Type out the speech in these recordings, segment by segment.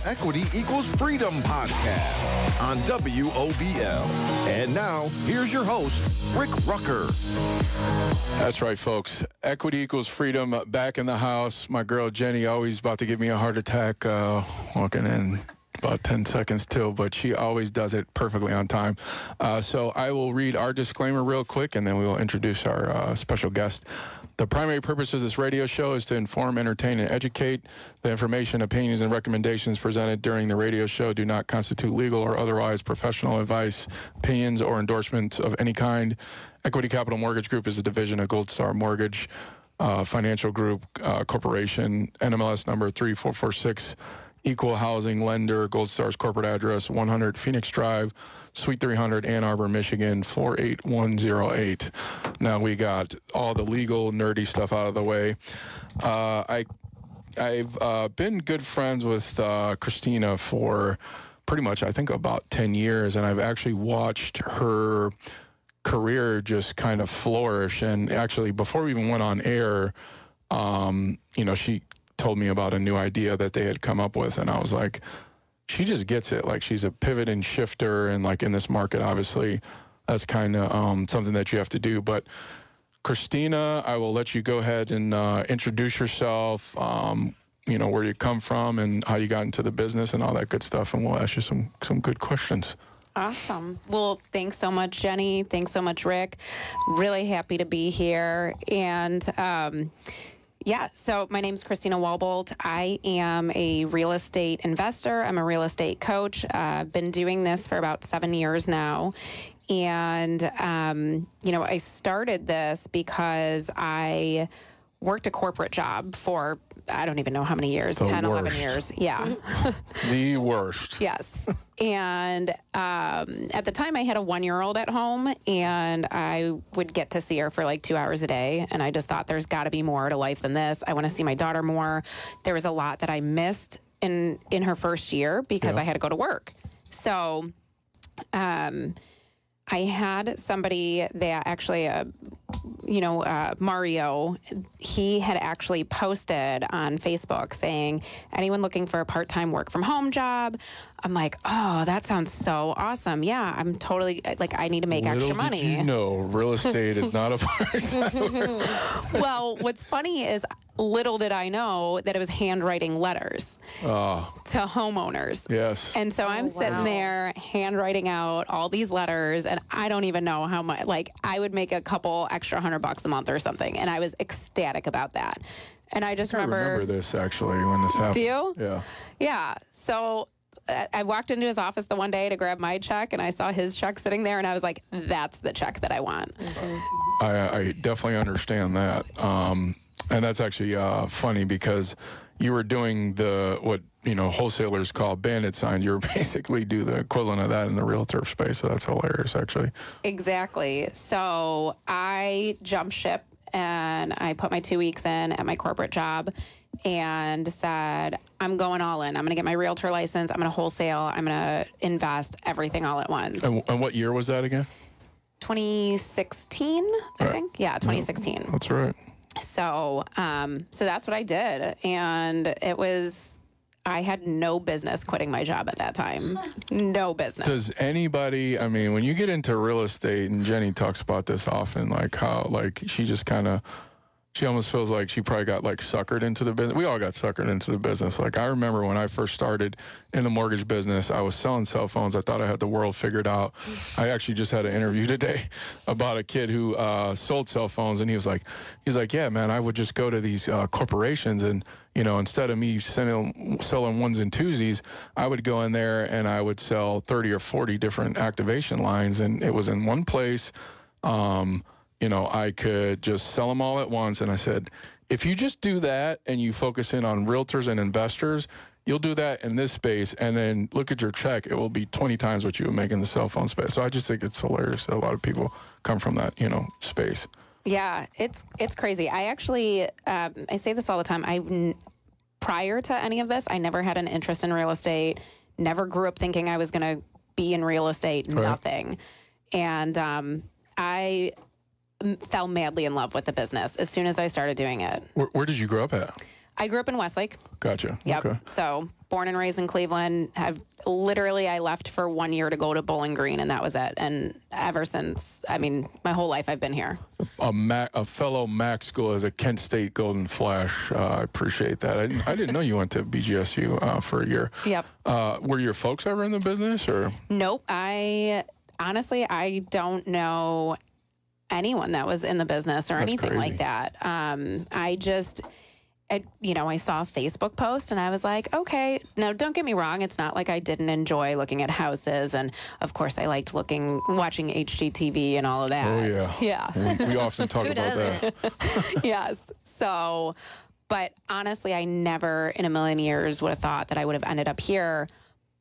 Equity Equals Freedom podcast on WOBL. And now, here's your host, Rick Rucker. That's right, folks. Equity Equals Freedom back in the house. My girl Jenny always about to give me a heart attack walking in about 10 seconds till, but she always does it perfectly on time. So I will read our disclaimer real quick, and then we will introduce our special guest. The primary purpose of this radio show is to inform, entertain, and educate. The information, opinions, and recommendations presented during the radio show do not constitute legal or otherwise professional advice, opinions, or endorsements of any kind. Equity Capital Mortgage Group is a division of Gold Star Mortgage Financial Group Corporation, NMLS number 3446. Equal housing lender, Gold Star's corporate address, 100 Phoenix Drive, Suite 300, Ann Arbor, Michigan, 48108. Now we got all the legal, nerdy stuff out of the way. I've been good friends with Christina for pretty much, I think, about 10 years, and I've actually watched her career just kind of flourish. And actually, before we even went on air, she told me about a new idea that they had come up with, and I was like, she just gets it. Like, she's a pivot and shifter, and like in this market, obviously, that's kind of something that you have to do. But Christina, I will let you go ahead and introduce yourself, where you come from and how you got into the business and all that good stuff, and we'll ask you some good questions. Awesome. Well, thanks so much, Jenny. Thanks so much, Rick. Really happy to be here. And so my name's Christina Walbot. I am a real estate investor. I'm a real estate coach. I've been doing this for about 7 years now. And, I started this because I worked a corporate job for, I don't even know how many years, 10, 11 years. Yeah. The worst. Yes. And at the time, I had a 1-year-old at home, and I would get to see her for like 2 hours a day. And I just thought, there's got to be more to life than this. I want to see my daughter more. There was a lot that I missed in her first year because I had to go to work. So I had somebody that actually, Mario, he had actually posted on Facebook saying, anyone looking for a part-time work from home job? I'm like, oh, that sounds so awesome. Yeah, I'm totally, I need to make extra money. Did you know real estate is not a part-time work? Well, what's funny is, little did I know that it was handwriting letters to homeowners. Yes. And so I'm sitting there handwriting out all these letters, and I don't even know how much, I would make a couple extra $100 a month or something. And I was ecstatic about that. And I just I remember this actually when this happened. Do you? Yeah. Yeah. So I walked into his office the one day to grab my check, and I saw his check sitting there, and I was like, that's the check that I want. Mm-hmm. I definitely understand that. And that's actually funny because you were doing what wholesalers call bandit signs. You're basically do the equivalent of that in the realtor space. So that's hilarious, actually. Exactly. So I jumped ship, and I put my 2 weeks in at my corporate job and said, I'm going all in. I'm going to get my realtor license. I'm going to wholesale. I'm going to invest everything all at once. And what year was that again? 2016, I think. Yeah, 2016. That's right. So that's what I did. And I had no business quitting my job at that time. No business. Does anybody, when you get into real estate, and Jenny talks about this often, how she just she almost feels like she probably got suckered into the business. We all got suckered into the business. I remember when I first started in the mortgage business, I was selling cell phones. I thought I had the world figured out. I actually just had an interview today about a kid who sold cell phones, and he was like, yeah, man, I would just go to these corporations, and instead of me selling ones and twosies, I would go in there and I would sell 30 or 40 different activation lines, and it was in one place. I could just sell them all at once. And I said, if you just do that and you focus in on realtors and investors, you'll do that in this space. And then look at your check. It will be 20 times what you would make in the cell phone space. So I just think it's hilarious that a lot of people come from that, space. Yeah, it's crazy. I actually, I say this all the time. Prior to any of this, I never had an interest in real estate, never grew up thinking I was going to be in real estate, nothing. And I fell madly in love with the business as soon as I started doing it. Where did you grow up at? I grew up in Westlake. Gotcha. Yep. Okay. So born and raised in Cleveland. I left for 1 year to go to Bowling Green, and that was it. And ever since, I mean, my whole life I've been here. A fellow MAC school as a Kent State Golden Flash. I appreciate that. I didn't know you went to BGSU for a year. Yep. Were your folks ever in the business, or? Nope. Honestly, I don't know anyone that was in the business or anything like that. I saw a Facebook post and I was like, okay. Now, don't get me wrong. It's not like I didn't enjoy looking at houses. And of course, I liked watching HGTV and all of that. Oh, yeah. Yeah. We often talk about that. Yes. So, but honestly, I never in a million years would have thought that I would have ended up here.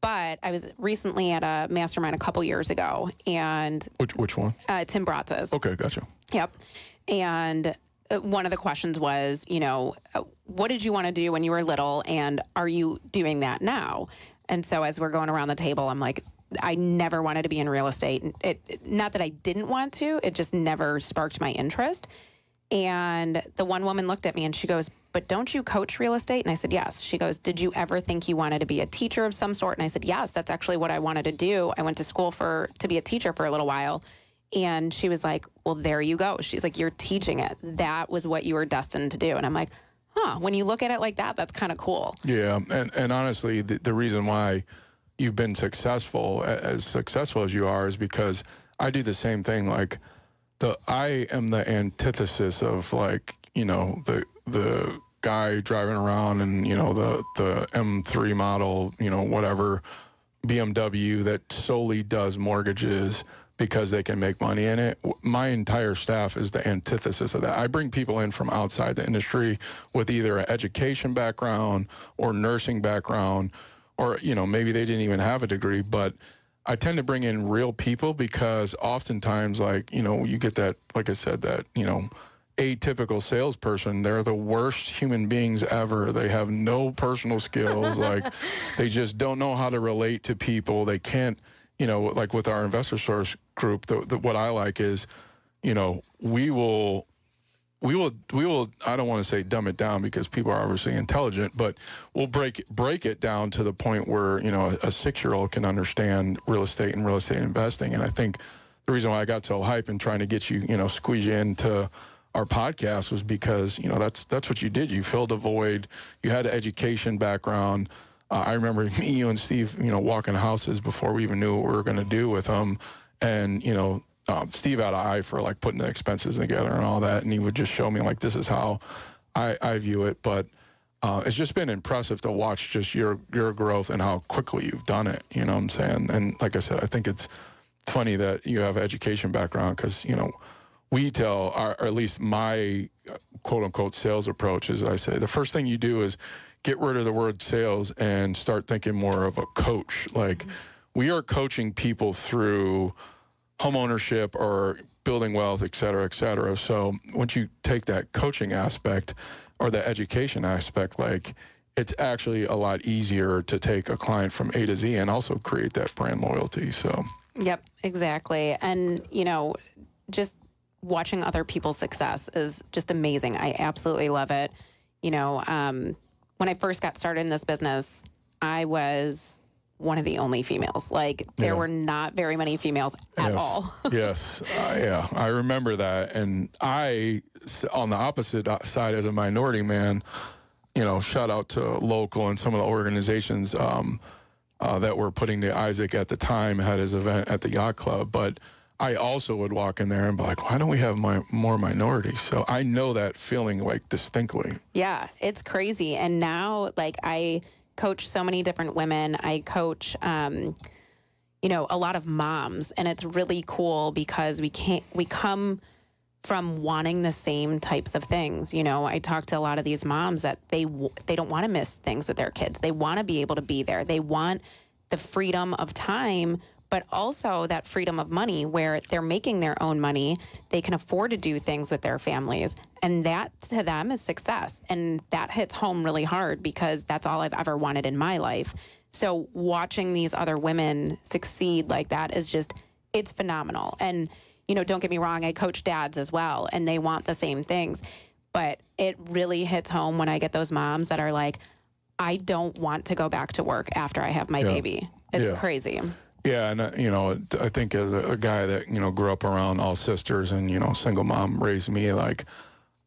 But I was recently at a mastermind a couple years ago, and which one? Tim Bratz's. Okay, gotcha. Yep. And one of the questions was, what did you want to do when you were little, and are you doing that now? And so as we're going around the table, I'm like, I never wanted to be in real estate. Not that I didn't want to, it just never sparked my interest. And the one woman looked at me and she goes, but don't you coach real estate? And I said, yes. She goes, did you ever think you wanted to be a teacher of some sort? And I said, yes, that's actually what I wanted to do. I went to school to be a teacher for a little while. And she was like, well, there you go. She's like, you're teaching it. That was what you were destined to do. And I'm like, when you look at it like that, that's kind of cool. Yeah. And honestly, the reason why you've been successful as you are is because I do the same thing. Like, I am the antithesis of, like, the guy driving around and, the M3 model, whatever BMW that solely does mortgages because they can make money in it. My entire staff is the antithesis of that. I bring people in from outside the industry with either an education background or nursing background, or, maybe they didn't even have a degree, but I tend to bring in real people because oftentimes, like, you get that, like I said, that, atypical salesperson. They're the worst human beings ever. They have no personal skills. Like, they just don't know how to relate to people. They can't, like with our investor source group, what I like is, we will, I don't want to say dumb it down because people are obviously intelligent, but we'll break it down to the point where, a 6-year-old can understand real estate and real estate investing. And I think the reason why I got so hyped and trying to get you, squeeze you into our podcast was because, that's what you did. You filled a void. You had an education background. I remember me, you and Steve, walking houses before we even knew what we were going to do with them. And, Steve had an eye for, like, putting the expenses together and all that, and he would just show me, like, this is how I view it. But it's just been impressive to watch just your growth and how quickly you've done it, you know what I'm saying? And like I said, I think it's funny that you have an education background because, we tell, or at least my quote-unquote sales approach is, I say, the first thing you do is get rid of the word sales and start thinking more of a coach. Like, we are coaching people through home ownership or building wealth, et cetera, et cetera. So once you take that coaching aspect or the education aspect, like, it's actually a lot easier to take a client from A to Z and also create that brand loyalty. So. Yep, exactly. And, just watching other people's success is just amazing. I absolutely love it. When I first got started in this business, I was one of the only females. Like, there were not very many females at all. Yes. Yeah, I remember that. And I, on the opposite side as a minority man, shout out to local and some of the organizations that were putting the Isaac at the time had his event at the yacht club. But I also would walk in there and be like, why don't we have more minorities? So I know that feeling, like, distinctly. Yeah, it's crazy. And now, like, I coach so many different women. I coach, a lot of moms, and it's really cool because we come from wanting the same types of things. I talk to a lot of these moms that they don't want to miss things with their kids. They want to be able to be there. They want the freedom of time, but also that freedom of money where they're making their own money. They can afford to do things with their families. And that to them is success. And that hits home really hard because that's all I've ever wanted in my life. So watching these other women succeed like that is just, it's phenomenal. And, don't get me wrong, I coach dads as well, and they want the same things. But it really hits home when I get those moms that are like, I don't want to go back to work after I have my baby. It's crazy. Yeah, and I think as a guy that grew up around all sisters and single mom raised me, like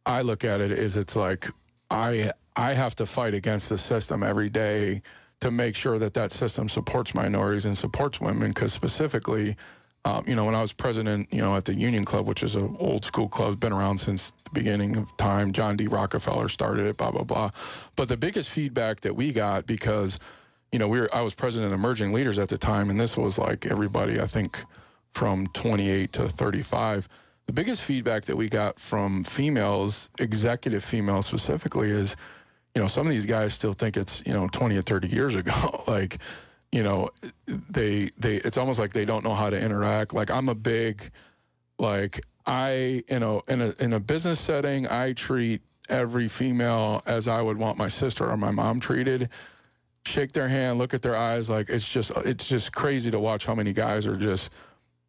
I look at it as it's like I have to fight against the system every day to make sure that system supports minorities and supports women, because specifically, when I was president, at the Union Club, which is an old school club, been around since the beginning of time. John D. Rockefeller started it, blah, blah, blah. But the biggest feedback that we got, because, I was president of Emerging Leaders at the time, and this was like everybody, I think, from 28 to 35. The biggest feedback that we got from females, executive females specifically, is, some of these guys still think it's, 20 or 30 years ago. Like, it's almost like they don't know how to interact. Like I'm a big, like in a business setting, I treat every female as I would want my sister or my mom treated. Shake their hand, look at their eyes. Like it's just crazy to watch how many guys are just,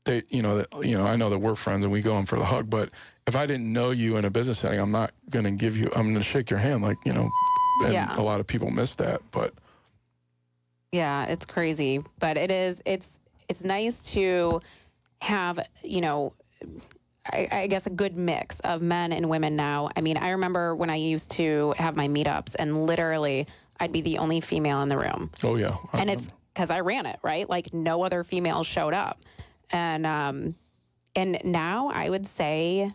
I know that we're friends and we go in for the hug, but if I didn't know you in a business setting, I'm not going to I'm going to shake your hand. Like, and a lot of people miss that, but. Yeah, it's crazy, but it's nice to have, I guess a good mix of men and women now. I mean, I remember when I used to have my meetups and literally I'd be the only female in the room. Oh yeah. And it's because I ran it, right? Like no other females showed up. And now I would say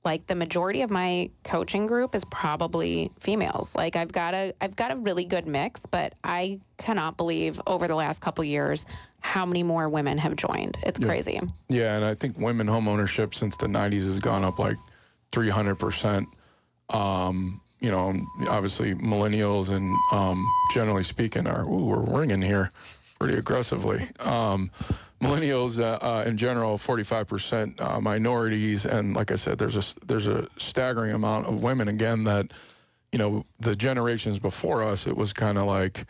like the majority of my coaching group is probably females. Like I've got a really good mix, but I cannot believe over the last couple years how many more women have joined. It's crazy. Yeah, and I think women home ownership since the 90s has gone up like 300%. Obviously millennials and generally speaking we're ringing here pretty aggressively. Millennials in general, 45% minorities, and like I said, there's a staggering amount of women. Again, that the generations before us, it was kind of like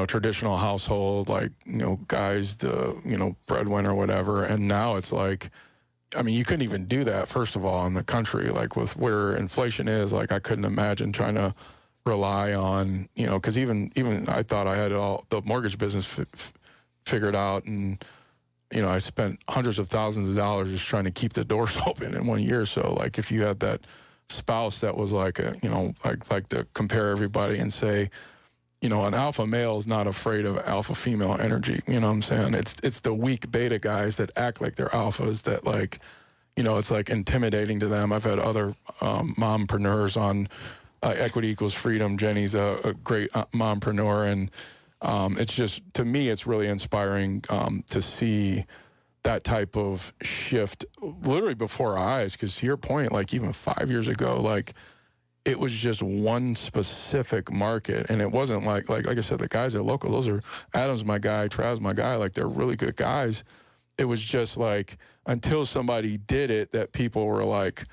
traditional household, like guys, the breadwinner or whatever, and now it's like, I mean, you couldn't even do that. First of all, in the country, like with where inflation is, like I couldn't imagine trying to rely on because even I thought I had all the mortgage business figured out, and I spent hundreds of thousands of dollars just trying to keep the doors open in 1 year. So like if you had that spouse that was like like to compare everybody and say, an alpha male is not afraid of alpha female energy. You know what I'm saying? It's the weak beta guys that act like they're alphas that like, it's like intimidating to them. I've had other mompreneurs on Equity Equals Freedom. Jenny's a great mompreneur, and it's just, to me, it's really inspiring to see that type of shift literally before our eyes. Because to your point, like even 5 years ago, like it was just one specific market, and it wasn't like I said, the guys at local, those are Adam's my guy, Trav's my guy, like they're really good guys. It was just like until somebody did it that people were like,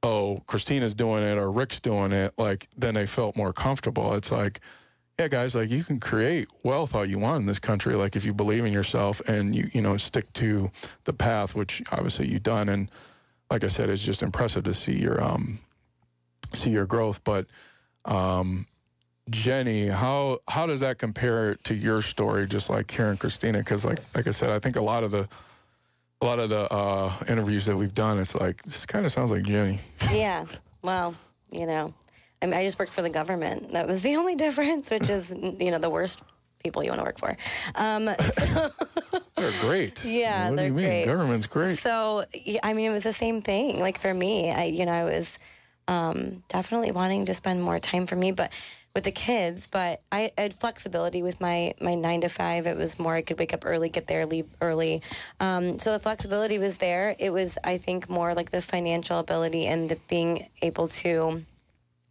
oh, Christina's doing it or Rick's doing it, like then they felt more comfortable. It's like, yeah, guys, like you can create wealth all you want in this country, like if you believe in yourself and you stick to the path, which obviously you've done. And like I said, it's just impressive to see your growth. But Jenny, how does that compare to your story? Just like hearing Christina, because like I said, I think a lot of the interviews that we've done, it's like this kind of sounds like Jenny. Yeah, well, I mean, I just worked for the government. That was the only difference, which is the worst people you want to work for. So they're great. Yeah, what they're do you mean? great. Government's great. So I mean, it was the same thing. Like for me, I was definitely wanting to spend more time for me, but with the kids. But I had flexibility with my 9 to 5. It was more I could wake up early, get there, leave early. So the flexibility was there. It was, I think, more like the financial ability and the being able to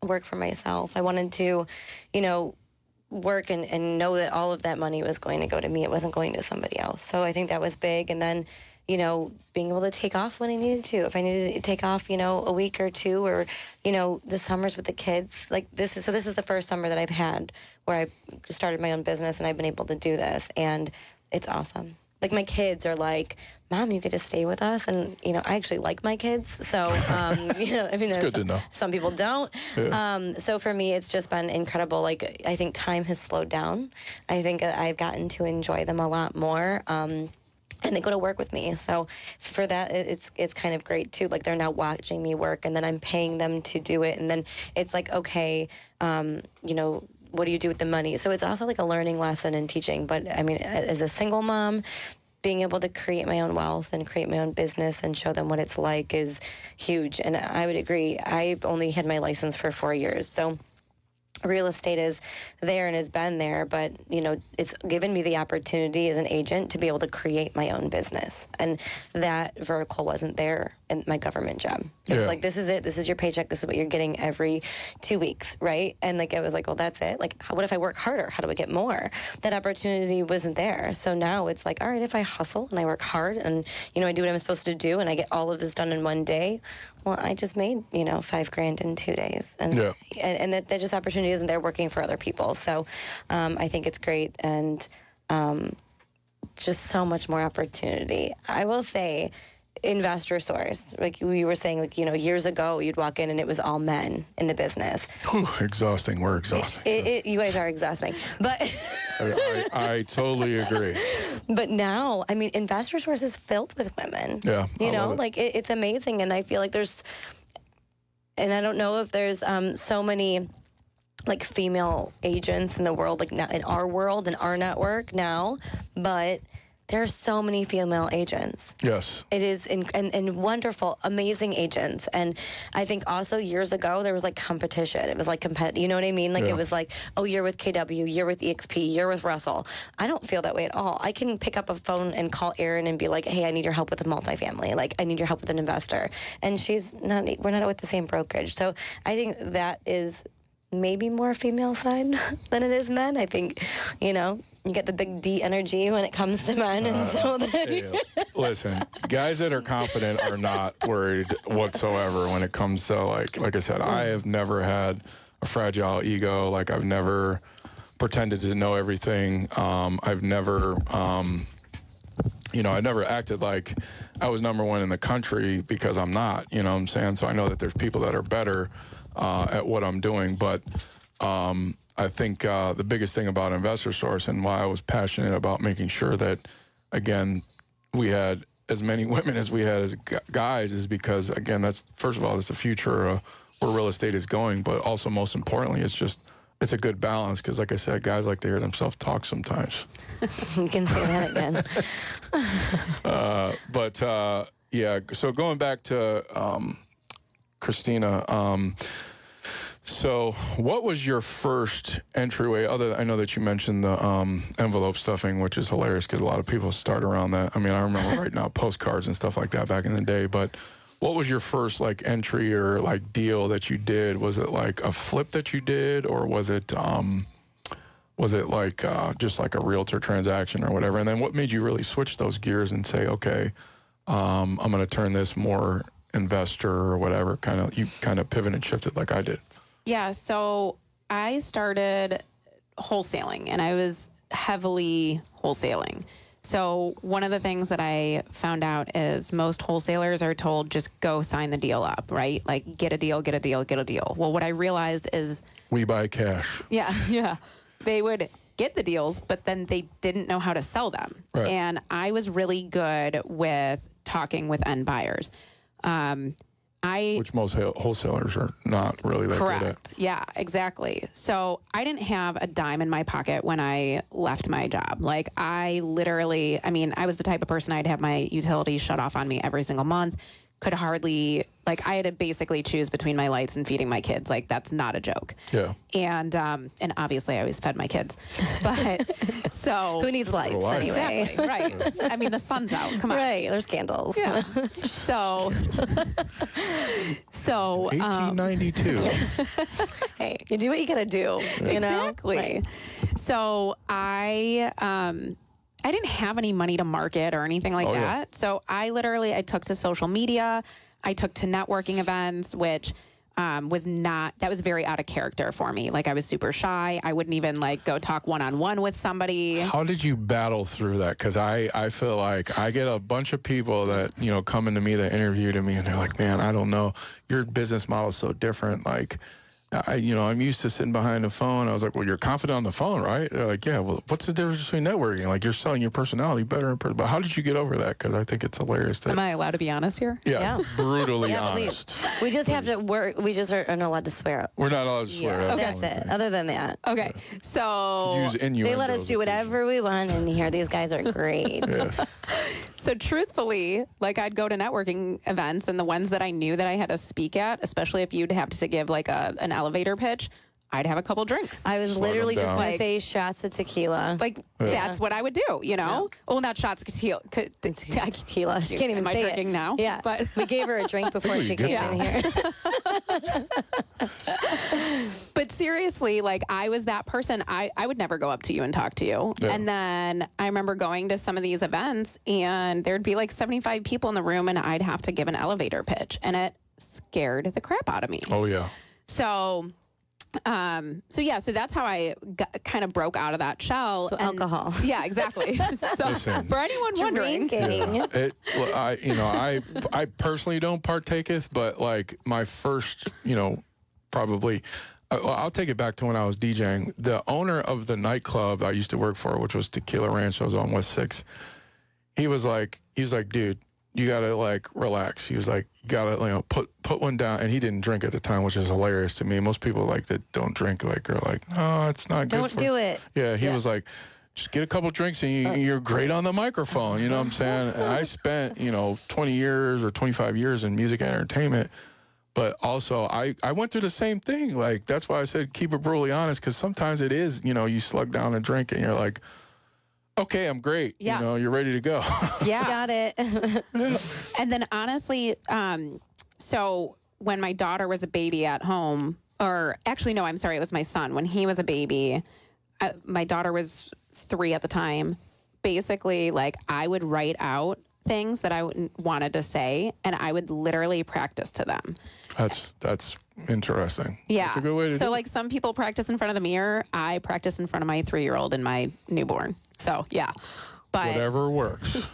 work for myself. I wanted to, work and know that all of that money was going to go to me. It wasn't going to somebody else. So I think that was big. And then, being able to take off when I needed to. If I needed to take off, a week or two, or, the summers with the kids. Like this is the first summer that I've had where I started my own business and I've been able to do this. And it's awesome. like my kids are like, Mom, you get to stay with us. And, you know, I actually like my kids. So, you know, I mean, It's good to know. Some people don't. Yeah. So for me, it's just been incredible. Like, I think time has slowed down. I think I've gotten to enjoy them a lot more. And they go to work with me. So for that, it's kind of great too. Like they're now watching me work, and then I'm paying them to do it. And then it's like, okay, you know, what do you do with the money? So it's also like a learning lesson in teaching. But I mean, as a single mom, being able to create my own wealth and create my own business and show them what it's like is huge. And I would agree. I've only had my license for 4 years. So real estate is there and has been there, but you know, it's given me the opportunity as an agent to be able to create my own business, and that vertical wasn't there in my government job. It was like, this is it, this is your paycheck, this is what you're getting every 2 weeks, right? And like, it was like, well, that's it. Like, what if I work harder? How do I get more? That opportunity wasn't there. So now it's like, all right, if I hustle and I work hard and, you know, I do what I'm supposed to do and I get all of this done in one day, well, I just made, you know, $5,000 in 2 days. And and that just opportunity isn't there working for other people. So I think it's great, and just so much more opportunity. I will say, investor source, like we were saying, like, you know, years ago you'd walk in and it was all men in the business. Exhausting. We're exhausting. You guys are exhausting, but I totally agree. But now, I mean, investor source is filled with women. Yeah, you know, like it's amazing, and I feel like there's, and I don't know if there's so many like female agents in the world, like now in our world, in our network now, but there are so many female agents. Yes. It is, and wonderful, amazing agents. And I think also years ago, there was like competition. It was like competitive, you know what I mean? Like it was like, oh, you're with KW, you're with EXP, you're with Russell. I don't feel that way at all. I can pick up a phone and call Erin and be like, hey, I need your help with a multifamily. Like, I need your help with an investor. And we're not with the same brokerage. So I think that is maybe more female side than it is men. I think, you know, you get the big D energy when it comes to men, and so listen, guys that are confident are not worried whatsoever when it comes to like I said, I have never had a fragile ego. Like, I've never pretended to know everything. I've never, you know, I never acted like I was number one in the country, because I'm not. You know what I'm saying? So I know that there's people that are better at what I'm doing, but I think the biggest thing about Investor Source, and why I was passionate about making sure that, again, we had as many women as we had as guys, is because, again, that's, first of all, it's the future where real estate is going, but also, most importantly, it's a good balance, because, like I said, guys like to hear themselves talk sometimes. You can say that again. Yeah, so going back to Christina, so what was your first entryway? I know that you mentioned the envelope stuffing, which is hilarious because a lot of people start around that. I mean, I remember right now postcards and stuff like that back in the day, but what was your first like entry or like deal that you did? Was it like a flip that you did, or was it like just like a realtor transaction or whatever? And then what made you really switch those gears and say, okay, I'm going to turn this more investor or whatever? You kind of pivot and shifted like I did. Yeah, so I started wholesaling, and I was heavily wholesaling. So one of the things that I found out is most wholesalers are told, just go sign the deal up, right? Like, get a deal, get a deal, get a deal. Well, what I realized is, we buy cash. Yeah. They would get the deals, but then they didn't know how to sell them. Right. And I was really good with talking with end buyers. Which most wholesalers are not really that good at. Correct. Yeah, exactly. So I didn't have a dime in my pocket when I left my job. Like, I was the type of person, I'd have my utilities shut off on me every single month. Could hardly, like, I had to basically choose between my lights and feeding my kids. Like, that's not a joke. Yeah. And obviously I always fed my kids. But so who needs lights anyway? Exactly, right. I mean, the sun's out. Come on. Right, there's candles. Yeah. So 1892. Hey, you do what you gotta do, you know? Exactly. Right. So I didn't have any money to market or anything like that. Yeah. So I took to social media. I took to networking events, which that was very out of character for me. Like I was super shy. I wouldn't even like go talk one-on-one with somebody. How did you battle through that? Because I feel like I get a bunch of people that, you know, come into me that interviewed me and they're like, man, I don't know. Your business model is so different. Like, I'm used to sitting behind a phone. I was like, well, you're confident on the phone, right? They're like, yeah, well, what's the difference between networking? Like, you're selling your personality better in person. But how did you get over that? Because I think it's hilarious. Am I allowed to be honest here? Yeah. Brutally honest. We just have to work. We just are not allowed to swear. We're not allowed to swear. Yeah, that's it. Other than that. Okay. So use innuendos. They let us do whatever we want in here. These guys are great. Yes. So truthfully, like I'd go to networking events, and the ones that I knew that I had to speak at, especially if you'd have to give like an elevator pitch, I'd have a couple drinks. I was literally just going to say shots of tequila. Like, that's what I would do, you know? Yeah. Well, not shots of tequila. Tequila. She can't even say it. Am I drinking now? Yeah. But we gave her a drink before she came in here. But seriously, like, I was that person. I would never go up to you and talk to you. Yeah. And then I remember going to some of these events, and there'd be like 75 people in the room, and I'd have to give an elevator pitch. And it scared the crap out of me. Oh, yeah. So that's how I kind of broke out of that shell. So alcohol. Yeah, exactly. So for anyone wondering, I personally don't partaketh, but like my first, probably, I'll take it back to when I was DJing. The owner of the nightclub I used to work for, which was Tequila Ranch, I was on West 6. He was like, dude, you gotta like relax. He was like, you gotta put one down. And he didn't drink at the time, which is hilarious to me. Most people like that don't drink like are like, no, it's not good. Don't do it. Yeah, he was like, just get a couple drinks and you're great on the microphone. You know what I'm saying? And I spent 20 years or 25 years in music and entertainment. But also, I went through the same thing. Like, that's why I said keep it brutally honest, because sometimes it is, you slug down a drink and you're like, okay, I'm great. Yeah. You're ready to go. Yeah. Got it. And then honestly, so when my daughter was a baby at home, or actually, no, I'm sorry, it was my son. When he was a baby, my daughter was 3 at the time. Basically, like, I would write out things that I wanted to say, and I would literally practice to them. That's interesting. Yeah. That's a good way to do it. So, like, some people practice in front of the mirror. I practice in front of my 3-year-old and my newborn. So, yeah. But whatever works.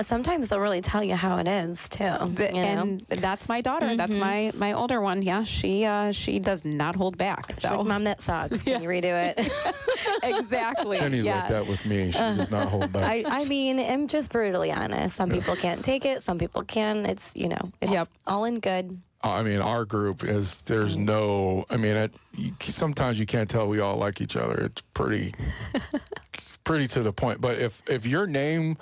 Sometimes they'll really tell you how it is, too. And that's my daughter. Mm-hmm. That's my older one. Yeah, she does not hold back. So, like, Mom, that sucks. Can you redo it? Exactly. Jenny's like that with me. She does not hold back. I mean, I'm just brutally honest. Some people can't take it. Some people can. It's, it's all in good. I mean, our group is, there's no, I mean, sometimes you can't tell we all like each other. It's pretty to the point. But if your name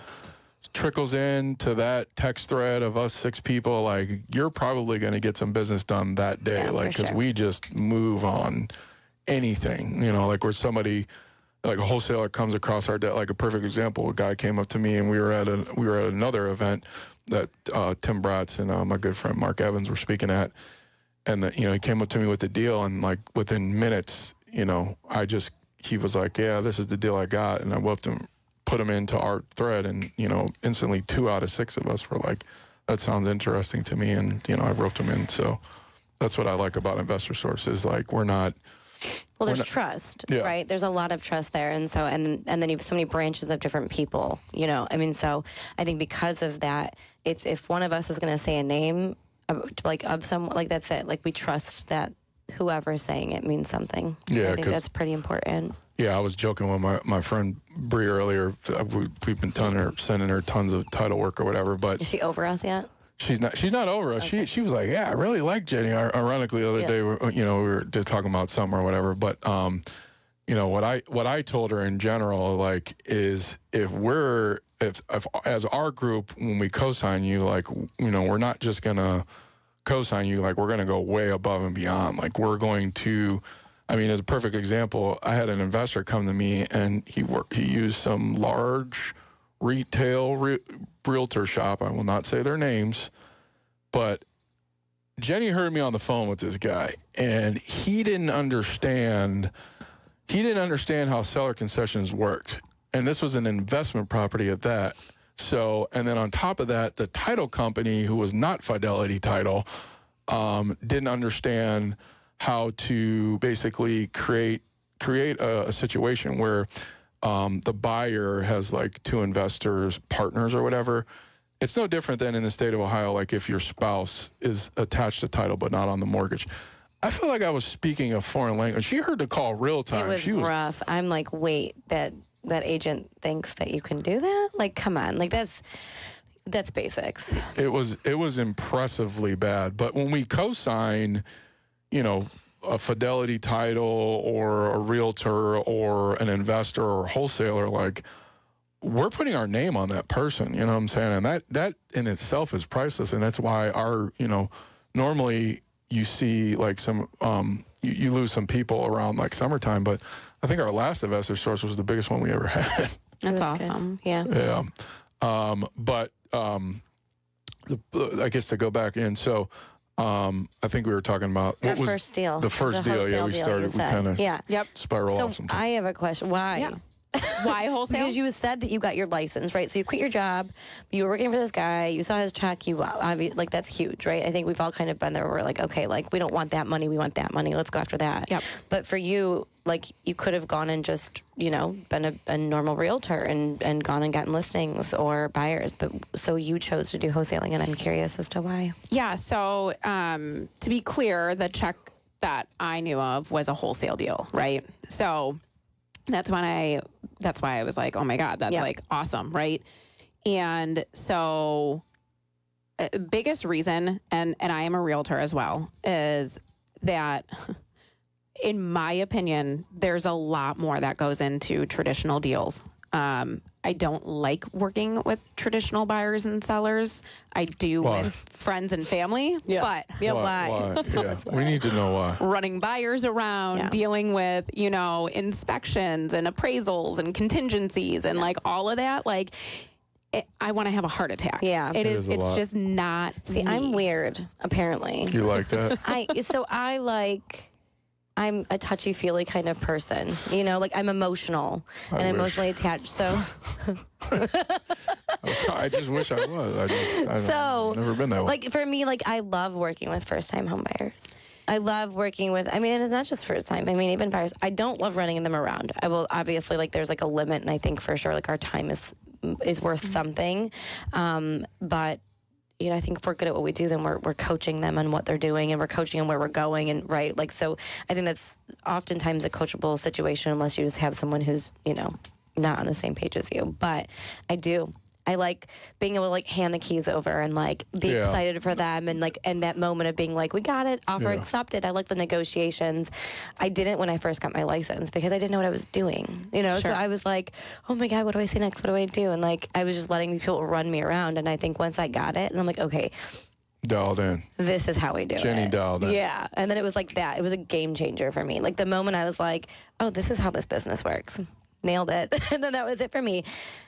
trickles in to that text thread of us 6 people, like, you're probably going to get some business done that day. Because we just move on anything, like where somebody, like a wholesaler comes across our desk. Like a perfect example, a guy came up to me and we were at another event that Tim Bratz and my good friend Mark Evans were speaking at, and that he came up to me with the deal, and like within minutes, he was like, yeah, this is the deal I got, and I whipped him, put him into our thread, and instantly 2 out of 6 of us were like, that sounds interesting to me, and I roped him in. So that's what I like about Investor Source is, like, we're not. Well, there's trust, right? There's a lot of trust there, and so and then you have so many branches of different people, I mean, so I think because of that, it's if one of us is going to say a name, of some, like, that's it. Like, we trust that whoever's saying it means something. So I think that's pretty important. Yeah, I was joking with my friend Bree earlier. We've been sending her tons of title work or whatever, but is she over us yet? She's not over us. Okay. She was like, yeah, I really like Jenny. Ironically, the other day, we were talking about something or whatever. But what I told her in general, like, is if as our group, when we co-sign you, like, we're not just gonna co-sign you, like, we're gonna go way above and beyond. Like, we're going to. I mean, as a perfect example, I had an investor come to me and he used some large retail realtor shop. I will not say their names, but Jenny heard me on the phone with this guy, and he didn't understand how seller concessions worked. And this was an investment property at that. So, and then on top of that, the title company, who was not Fidelity Title, didn't understand how to basically create a situation where the buyer has like two investors, partners or whatever. It's no different than in the state of Ohio, like if your spouse is attached to title but not on the mortgage. I feel like I was speaking a foreign language. She heard the call real time. It was rough. I'm like, wait, that agent thinks that you can do that? Like, come on. Like, that's basics. It was impressively bad. But when we co-sign, you know, a fidelity title or a realtor or an investor or wholesaler, like, we're putting our name on that person, you know what I'm saying? And that in itself is priceless. And that's why our, you know, normally you see like some, you lose some people around like summertime, but I think our last investor source was the biggest one we ever had. That's awesome. Good. Yeah. Yeah. But I guess to go back in, so I think we were talking about Our first deal. The first deal, yeah, we kind of spiral so off sometimes. I have a question. Why? Yeah. Why wholesale? Because you said that you got your license, right? So you quit your job, you were working for this guy, you saw his check, like that's huge, right? I think we've all kind of been there where we're like, okay, like we don't want that money, we want that money, let's go after that. Yep. But for you, like you could have gone and just, you know, been a normal realtor and gone and gotten listings or buyers, but so you chose to do wholesaling, and I'm curious as to why. Yeah, so to be clear, the check that I knew of was a wholesale deal, right? So that's why I was like, oh my God, that's like awesome, right? And so biggest reason, and I am a realtor as well, is that in my opinion, there's a lot more that goes into traditional deals. I don't like working with traditional buyers and sellers. I do with friends and family, but why? Yeah. We need to know why. Running buyers around, dealing with, you know, inspections and appraisals and contingencies and like all of that, like I want to have a heart attack. Yeah. It's just not See, me. I'm weird, apparently. You like that? I'm a touchy-feely kind of person, you know, like I'm emotional and emotionally attached. So I just wish I was. I've never been that way. Like for me, like I love working with first-time home buyers. I love working with, I mean, and it's not just first time. I mean, even buyers, I don't love running them around. I will obviously, like there's like a limit, and I think for sure like our time is worth something. But you know, I think if we're good at what we do, then we're coaching them on what they're doing, and we're coaching them where we're going, and right, like, so I think that's oftentimes a coachable situation unless you just have someone who's, you know, not on the same page as you. But I like being able to like hand the keys over and like be excited for them, and like in that moment of being like, we got it, offer accepted. I like the negotiations. I didn't when I first got my license because I didn't know what I was doing, you know. So I was like, oh my God, what do I say next? What do I do? And like I was just letting these people run me around. And I think once I got it, and I'm like, okay, dialed in. This is how we do it. Jenny dialed in. Yeah, and then it was like that. It was a game changer for me. Like the moment I was like, oh, this is how this business works. Nailed it. And then that was it for me.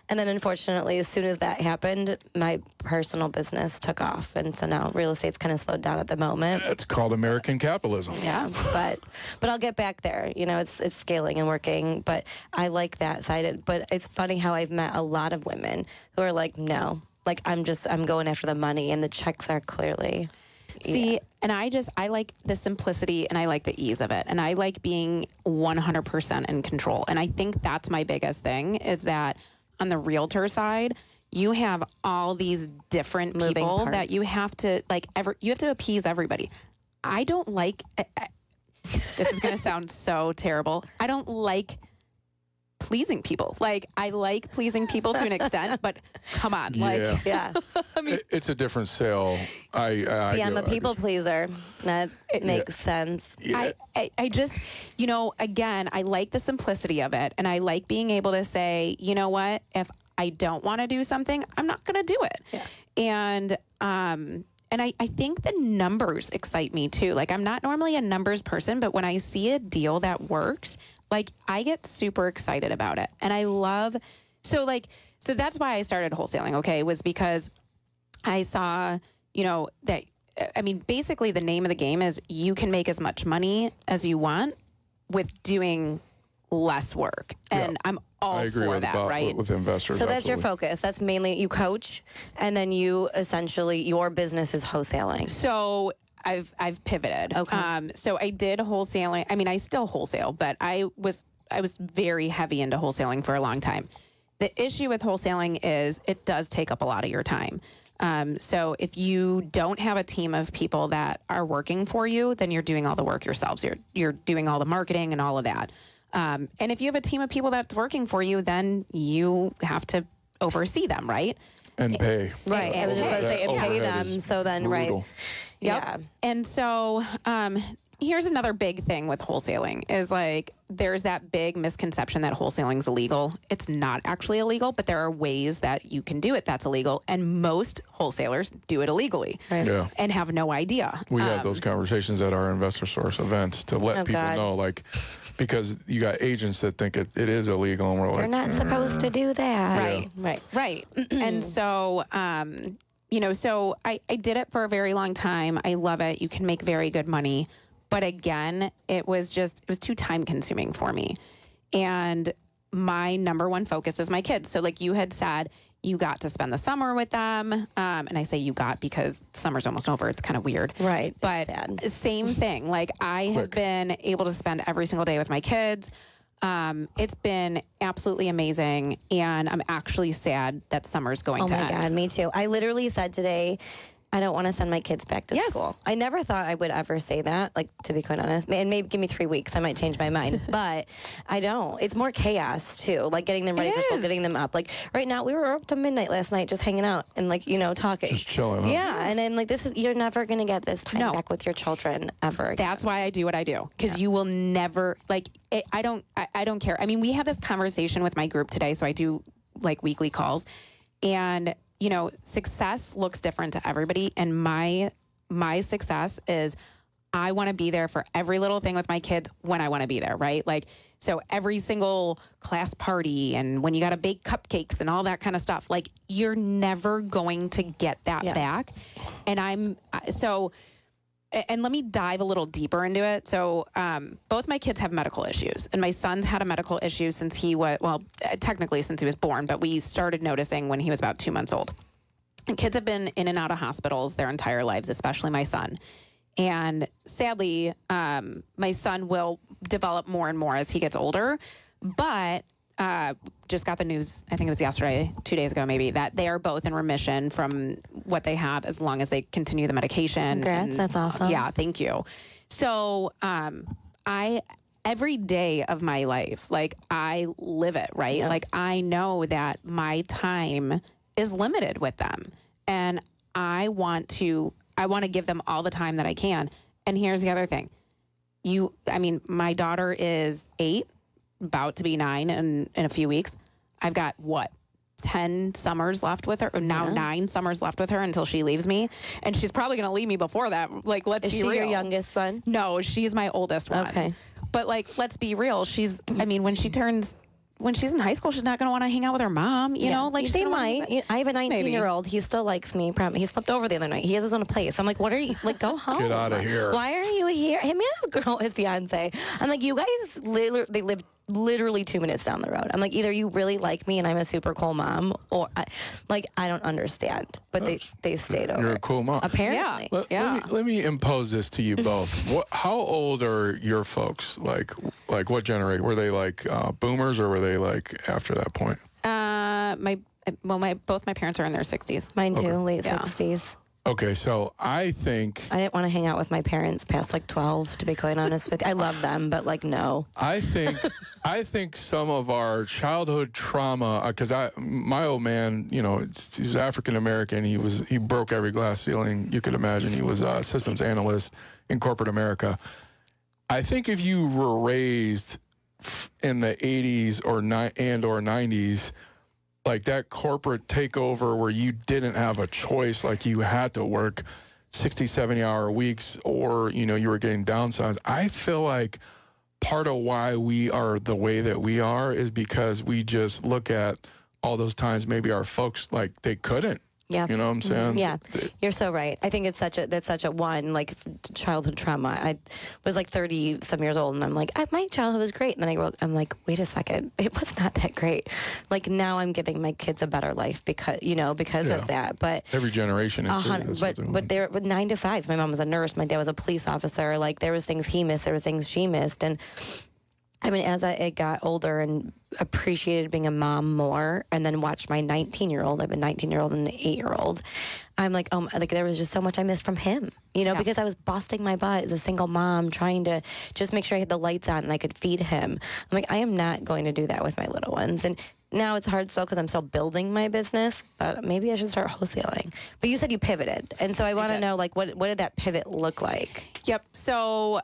And then unfortunately, as soon as that happened, my personal business took off. And so now real estate's kind of slowed down at the moment. It's called American capitalism. Yeah, but I'll get back there. You know, it's scaling and working, but I like that side. But it's funny how I've met a lot of women who are like, no, like I'm going after the money, and the checks are clearly. See, and I like the simplicity, and I like the ease of it, and I like being 100% in control. And I think that's my biggest thing, is that on the realtor side, you have all these different people that you have to you have to appease everybody. I don't like, this is going to sound so terrible. I don't like pleasing people. Like, I like pleasing people to an extent, but come on. I mean, it's a different sale. I'm a people pleaser. That makes sense. Yeah. I just, you know, again, I like the simplicity of it, and I like being able to say, you know what, if I don't want to do something, I'm not going to do it. Yeah. And I think the numbers excite me too. Like, I'm not normally a numbers person, but when I see a deal that works, like, I get super excited about it. And I love, so that's why I started wholesaling, okay, was because I saw, you know, that, I mean, basically the name of the game is you can make as much money as you want with doing less work. And I'm all for that, right? With investors. So that's your focus. That's mainly you coach, and then you essentially, your business is wholesaling. So I've pivoted. Okay. So I did wholesaling. I mean, I still wholesale, but I was very heavy into wholesaling for a long time. The issue with wholesaling is it does take up a lot of your time. So if you don't have a team of people that are working for you, then you're doing all the work yourselves. You're doing all the marketing and all of that. And if you have a team of people that's working for you, then you have to oversee them, right? And pay. Right. I was just about to say, and pay Overhead them. is So then, brutal. right. Yep. Yeah. And so here's another big thing with wholesaling is like there's that big misconception that wholesaling is illegal. It's not actually illegal, but there are ways that you can do it that's illegal. And most wholesalers do it illegally Yeah. and have no idea. We have those conversations at our Investor Source events to let people God. know, like, because you got agents that think it is illegal, and we're like, You're not supposed to do that. Right. Right. Right. And so, so I did it for a very long time. I love it. You can make very good money. But again, it was too time consuming for me. And my number one focus is my kids. So like you had said, you got to spend the summer with them. And I say you got because summer's almost over. It's kind of weird. Right. But Sad. same thing. Like I have been able to spend every single day with my kids. It's been absolutely amazing. And I'm actually sad that summer's going to end. Oh my God, me too. I literally said today, I don't want to send my kids back to school. I never thought I would ever say that, like, to be quite honest. And maybe give me 3 weeks. I might change my mind. But I don't. It's more chaos, too. Like, getting them ready for school, getting them up. Like, right now, we were up to midnight last night just hanging out and, like, talking. just chilling. Huh? Yeah. And then, like, you're never going to get this time back with your children ever again. That's why I do what I do. Because you will never, like, I don't care. I mean, we have this conversation with my group today. So I do, like, weekly calls. And success looks different to everybody. And my success is I want to be there for every little thing with my kids when I want to be there, right? Like, so every single class party and when you got to bake cupcakes and all that kind of stuff, like you're never going to get that back. And and let me dive a little deeper into it. So both my kids have medical issues, and my son's had a medical issue since he was, technically since he was born, but we started noticing when he was about 2 months old. And kids have been in and out of hospitals their entire lives, especially my son. And sadly, my son will develop more and more as he gets older, but just got the news, I think it was yesterday, 2 days ago maybe, that they are both in remission from what they have as long as they continue the medication. Congrats, that's awesome. Yeah, thank you. So every day of my life, like I live it, right? Yeah. Like I know that my time is limited with them, and I want to give them all the time that I can. And here's the other thing. My daughter is 8, about to be 9 in a few weeks. I've got 10 summers left with her, or now 9 summers left with her until she leaves me. And she's probably going to leave me before that. Like, let's be real. Is she your youngest one? No, she's my oldest one. Okay. But like, let's be real. When she's in high school, she's not going to want to hang out with her mom, you know? Like, they might. I have a 19-year-old. He still likes me. He slept over the other night. He has his own place. I'm like, what are you? Like, go home. Get out of here. Why are you here? Him and his fiance. I'm like, you guys, they live literally 2 minutes down the road. I'm like, either you really like me and I'm a super cool mom, or I don't understand. But they stayed over. You're a cool mom. Apparently. Let me impose this to you both. How old are your folks? Like what generation? Were they like boomers, or were they like after that point? Both my parents are in their 60s. Mine too, late 60s. Okay, so I think I didn't want to hang out with my parents past like 12, to be quite honest with you. I love them, but like, no. I think some of our childhood trauma, because my old man, he was African American. He broke every glass ceiling you could imagine. He was a systems analyst in corporate America. I think if you were raised in the 80s or 90s, like that corporate takeover where you didn't have a choice, like you had to work 60, 70-hour weeks, or, you were getting downsized. I feel like part of why we are the way that we are is because we just look at all those times maybe our folks, like, they couldn't. Yeah. You know what I'm saying? Yeah, you're so right. I think that's such a one, like, childhood trauma. I was like 30 some years old, and I'm like, my childhood was great. And then I'm like, wait a second, it was not that great. Like, now I'm giving my kids a better life because of that. But every generation is. But they're with 9 to 5s. My mom was a nurse. My dad was a police officer. Like, there was things he missed. There were things she missed. And I mean, as I got older and appreciated being a mom more, and then watched my 19-year-old, I have a 19-year-old and an 8-year-old, I'm like, like, there was just so much I missed from him, because I was busting my butt as a single mom, trying to just make sure I had the lights on and I could feed him. I'm like, I am not going to do that with my little ones. And now it's hard still because I'm still building my business, but maybe I should start wholesaling. But you said you pivoted, and so I want to know, like, what did that pivot look like? Yep. So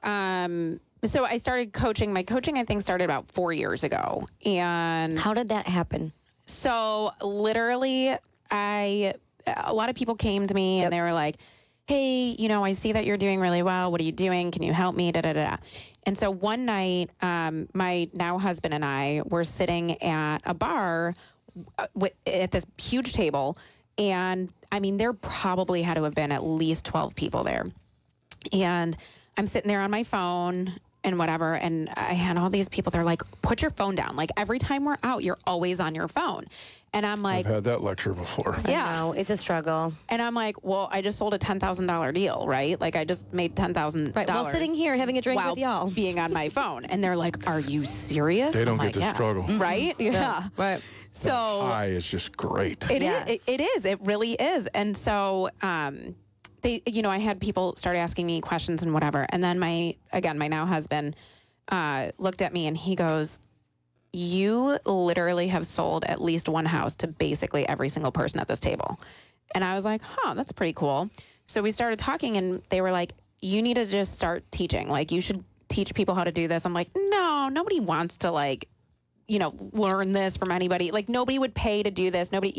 I started coaching. My coaching, I think, started about 4 years ago. And how did that happen? So literally, a lot of people came to me and they were like, hey, I see that you're doing really well. What are you doing? Can you help me? Da, da, da. And so one night, my now husband and I were sitting at a bar at this huge table. And I mean, there probably had to have been at least 12 people there. And I'm sitting there on my phone and whatever, and I had all these people, they're like, put your phone down. Like, every time we're out, you're always on your phone. And I'm like... I've had that lecture before. Yeah. I know, it's a struggle. And I'm like, well, I just sold a $10,000 deal, right? Like, I just made $10,000. Right, while sitting here having a drink with y'all. Being on my phone. And they're like, are you serious? They don't get to struggle. Right? Yeah. Right. So... The high is just great. It is. It really is. And so... I had people start asking me questions and whatever. And then my now husband looked at me and he goes, you literally have sold at least one house to basically every single person at this table. And I was like, that's pretty cool. So we started talking and they were like, you need to just start teaching. Like, you should teach people how to do this. I'm like, no, nobody wants to, like, learn this from anybody. Like, nobody would pay to do this. Nobody,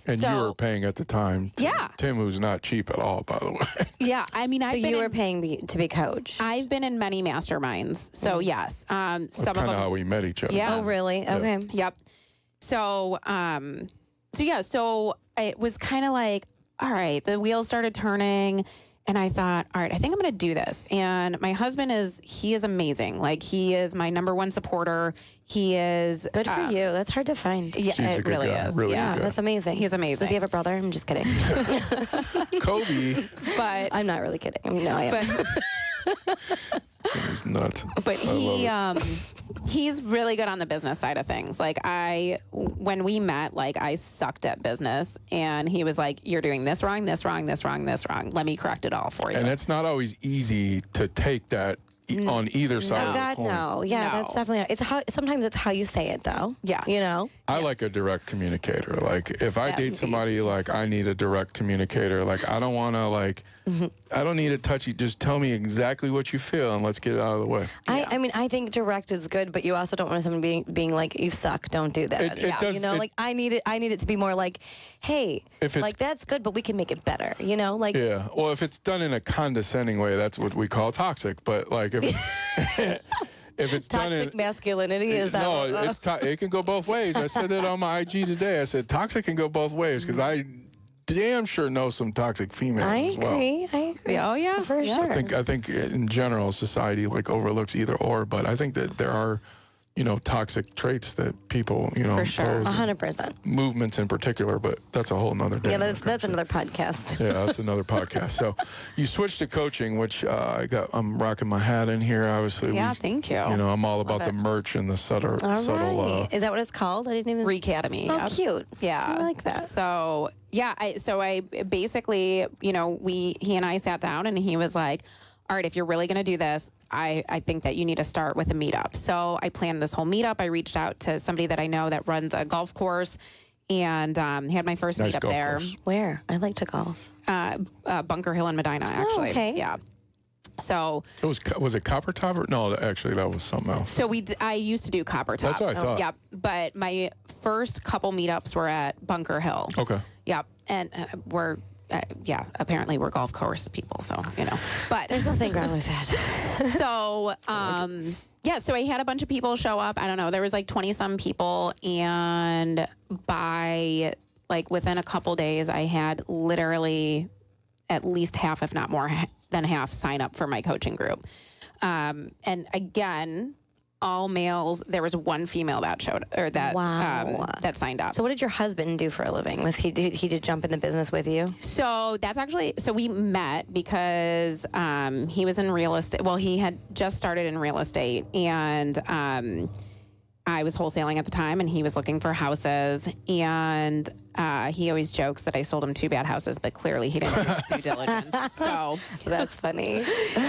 And you were paying at the time. Tim, who's not cheap at all, by the way. Yeah. I mean, so you were paying to be coached. I've been in many masterminds. So yes. That's some of them. How we met each other. Yeah. Oh, really? Okay. Yep. So, so it was kind of like, all right, the wheels started turning. And I thought, all right, I think I'm going to do this. And my husband he is amazing. Like, he is my number one supporter. He is... Good for you. That's hard to find. Yeah, it really is. Really yeah, good guy. That's amazing. He's amazing. Does he have a brother? I'm just kidding. Kobe. But... I'm not really kidding. I mean, no, I am. He's nuts. But he's really good on the business side of things. Like, when we met, like, I sucked at business, and he was like, you're doing this wrong, this wrong, this wrong, this wrong. Let me correct it all for you. And it's not always easy to take that on either side of the coin. No. Yeah, No. that's definitely, sometimes it's how you say it, though. Yeah. I like a direct communicator. Like, if I date somebody, like, I need a direct communicator. Like, I don't want to, like, I don't need a touchy. Just tell me exactly what you feel and let's get it out of the way. I mean, I think direct is good, but you also don't want someone being like, you suck, don't do that. It does, like, I need it to be more like, hey, like, that's good, but we can make it better, like. Yeah, well, if it's done in a condescending way, that's what we call toxic. But, like, if it's done in... Toxic masculinity, is that? No, it can go both ways. I said that on my IG today. I said toxic can go both ways because I damn sure know some toxic females as well. I agree. Oh, yeah. For sure. I think in general, society, like, overlooks either or, but I think that there are, toxic traits that people, For sure. 100%. movements in particular, but that's a whole nother day. Yeah, that's another podcast. Yeah, that's another podcast. So you switched to coaching, which I'm rocking my hat in here, obviously. Yeah, thank you. I'm all about the merch and the subtle. Right. Is that what it's called? I didn't even... Recademy. Oh, cute. Yeah. I like that. So, yeah, I basically, he and I sat down and he was like, all right, if you're really going to do this, I think that you need to start with a meetup. So I planned this whole meetup. I reached out to somebody that I know that runs a golf course and had my first meetup there. Course. Where? I like to golf. Bunker Hill in Medina, actually. Oh, okay. Yeah. So was it Copper Top? No, actually that was something else. So I used to do Copper Top. That's what I thought. Yep. But my first couple meetups were at Bunker Hill. Okay. Yep. And apparently we're golf course people, so, But there's nothing wrong with that. So, so I had a bunch of people show up. I don't know. There was like 20 some people. And by like within a couple days, I had literally at least half, if not more than half, sign up for my coaching group. And again, all males. There was one female that showed, or that that signed up. So what did your husband do for a living? Was he did jump in the business with you? So that's actually, so we met because he was in real estate. Well, he had just started in real estate, and I was wholesaling at the time, and he was looking for houses, and he always jokes that I sold him 2 bad houses, but clearly he didn't do his due diligence. So that's funny.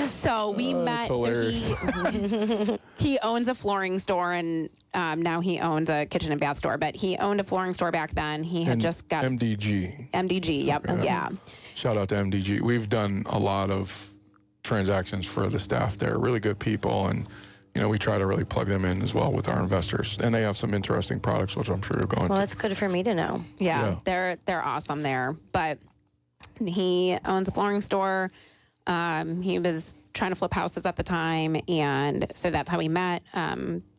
So we met. So he owns a flooring store, and now he owns a kitchen and bath store. But he owned a flooring store back then. He had just got MDG. MDG. Yep. Okay. Yeah. Shout out to MDG. We've done a lot of transactions for the staff there. Really good people, and we try to really plug them in as well with our investors. And they have some interesting products, which I'm sure you're going to. Well, that's good for me to know. Yeah. They're awesome there. But he owns a flooring store. He was trying to flip houses at the time, and so that's how we met.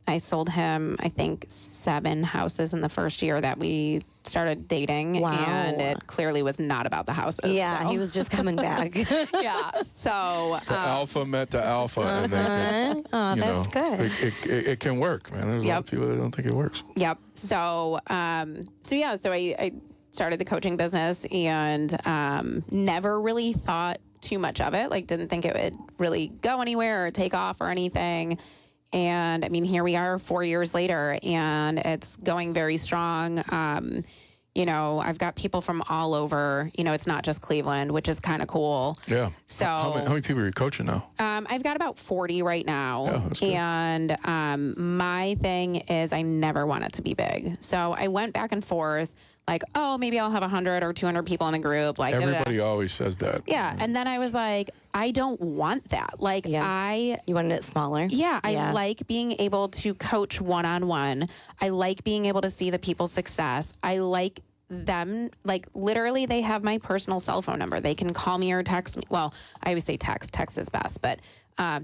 I sold him, I think, 7 houses in the first year that we started dating. Wow. And it clearly was not about the houses. Yeah, so. He was just coming back. Yeah, so... the alpha met the alpha. And then that's good. It can work, man. There's a lot of people that don't think it works. Yep. So I started the coaching business, and never really thought too much of it. Like, didn't think it would really go anywhere or take off or anything. And I mean, here we are 4 years later, and it's going very strong. I've got people from all over. It's not just Cleveland, which is kind of cool. Yeah. So how many people are you coaching now? I've got about 40 right now. Yeah, that's good. And my thing is I never want it to be big. So I went back and forth. Like, oh, maybe I'll have 100 or 200 people in the group. Like, everybody always says that. Yeah, and then I was like, I don't want that. Like, you wanted it smaller. Yeah, I like being able to coach one-on-one. I like being able to see the people's success. I like them, like, literally they have my personal cell phone number. They can call me or text me. Well, I always say text. Text is best, but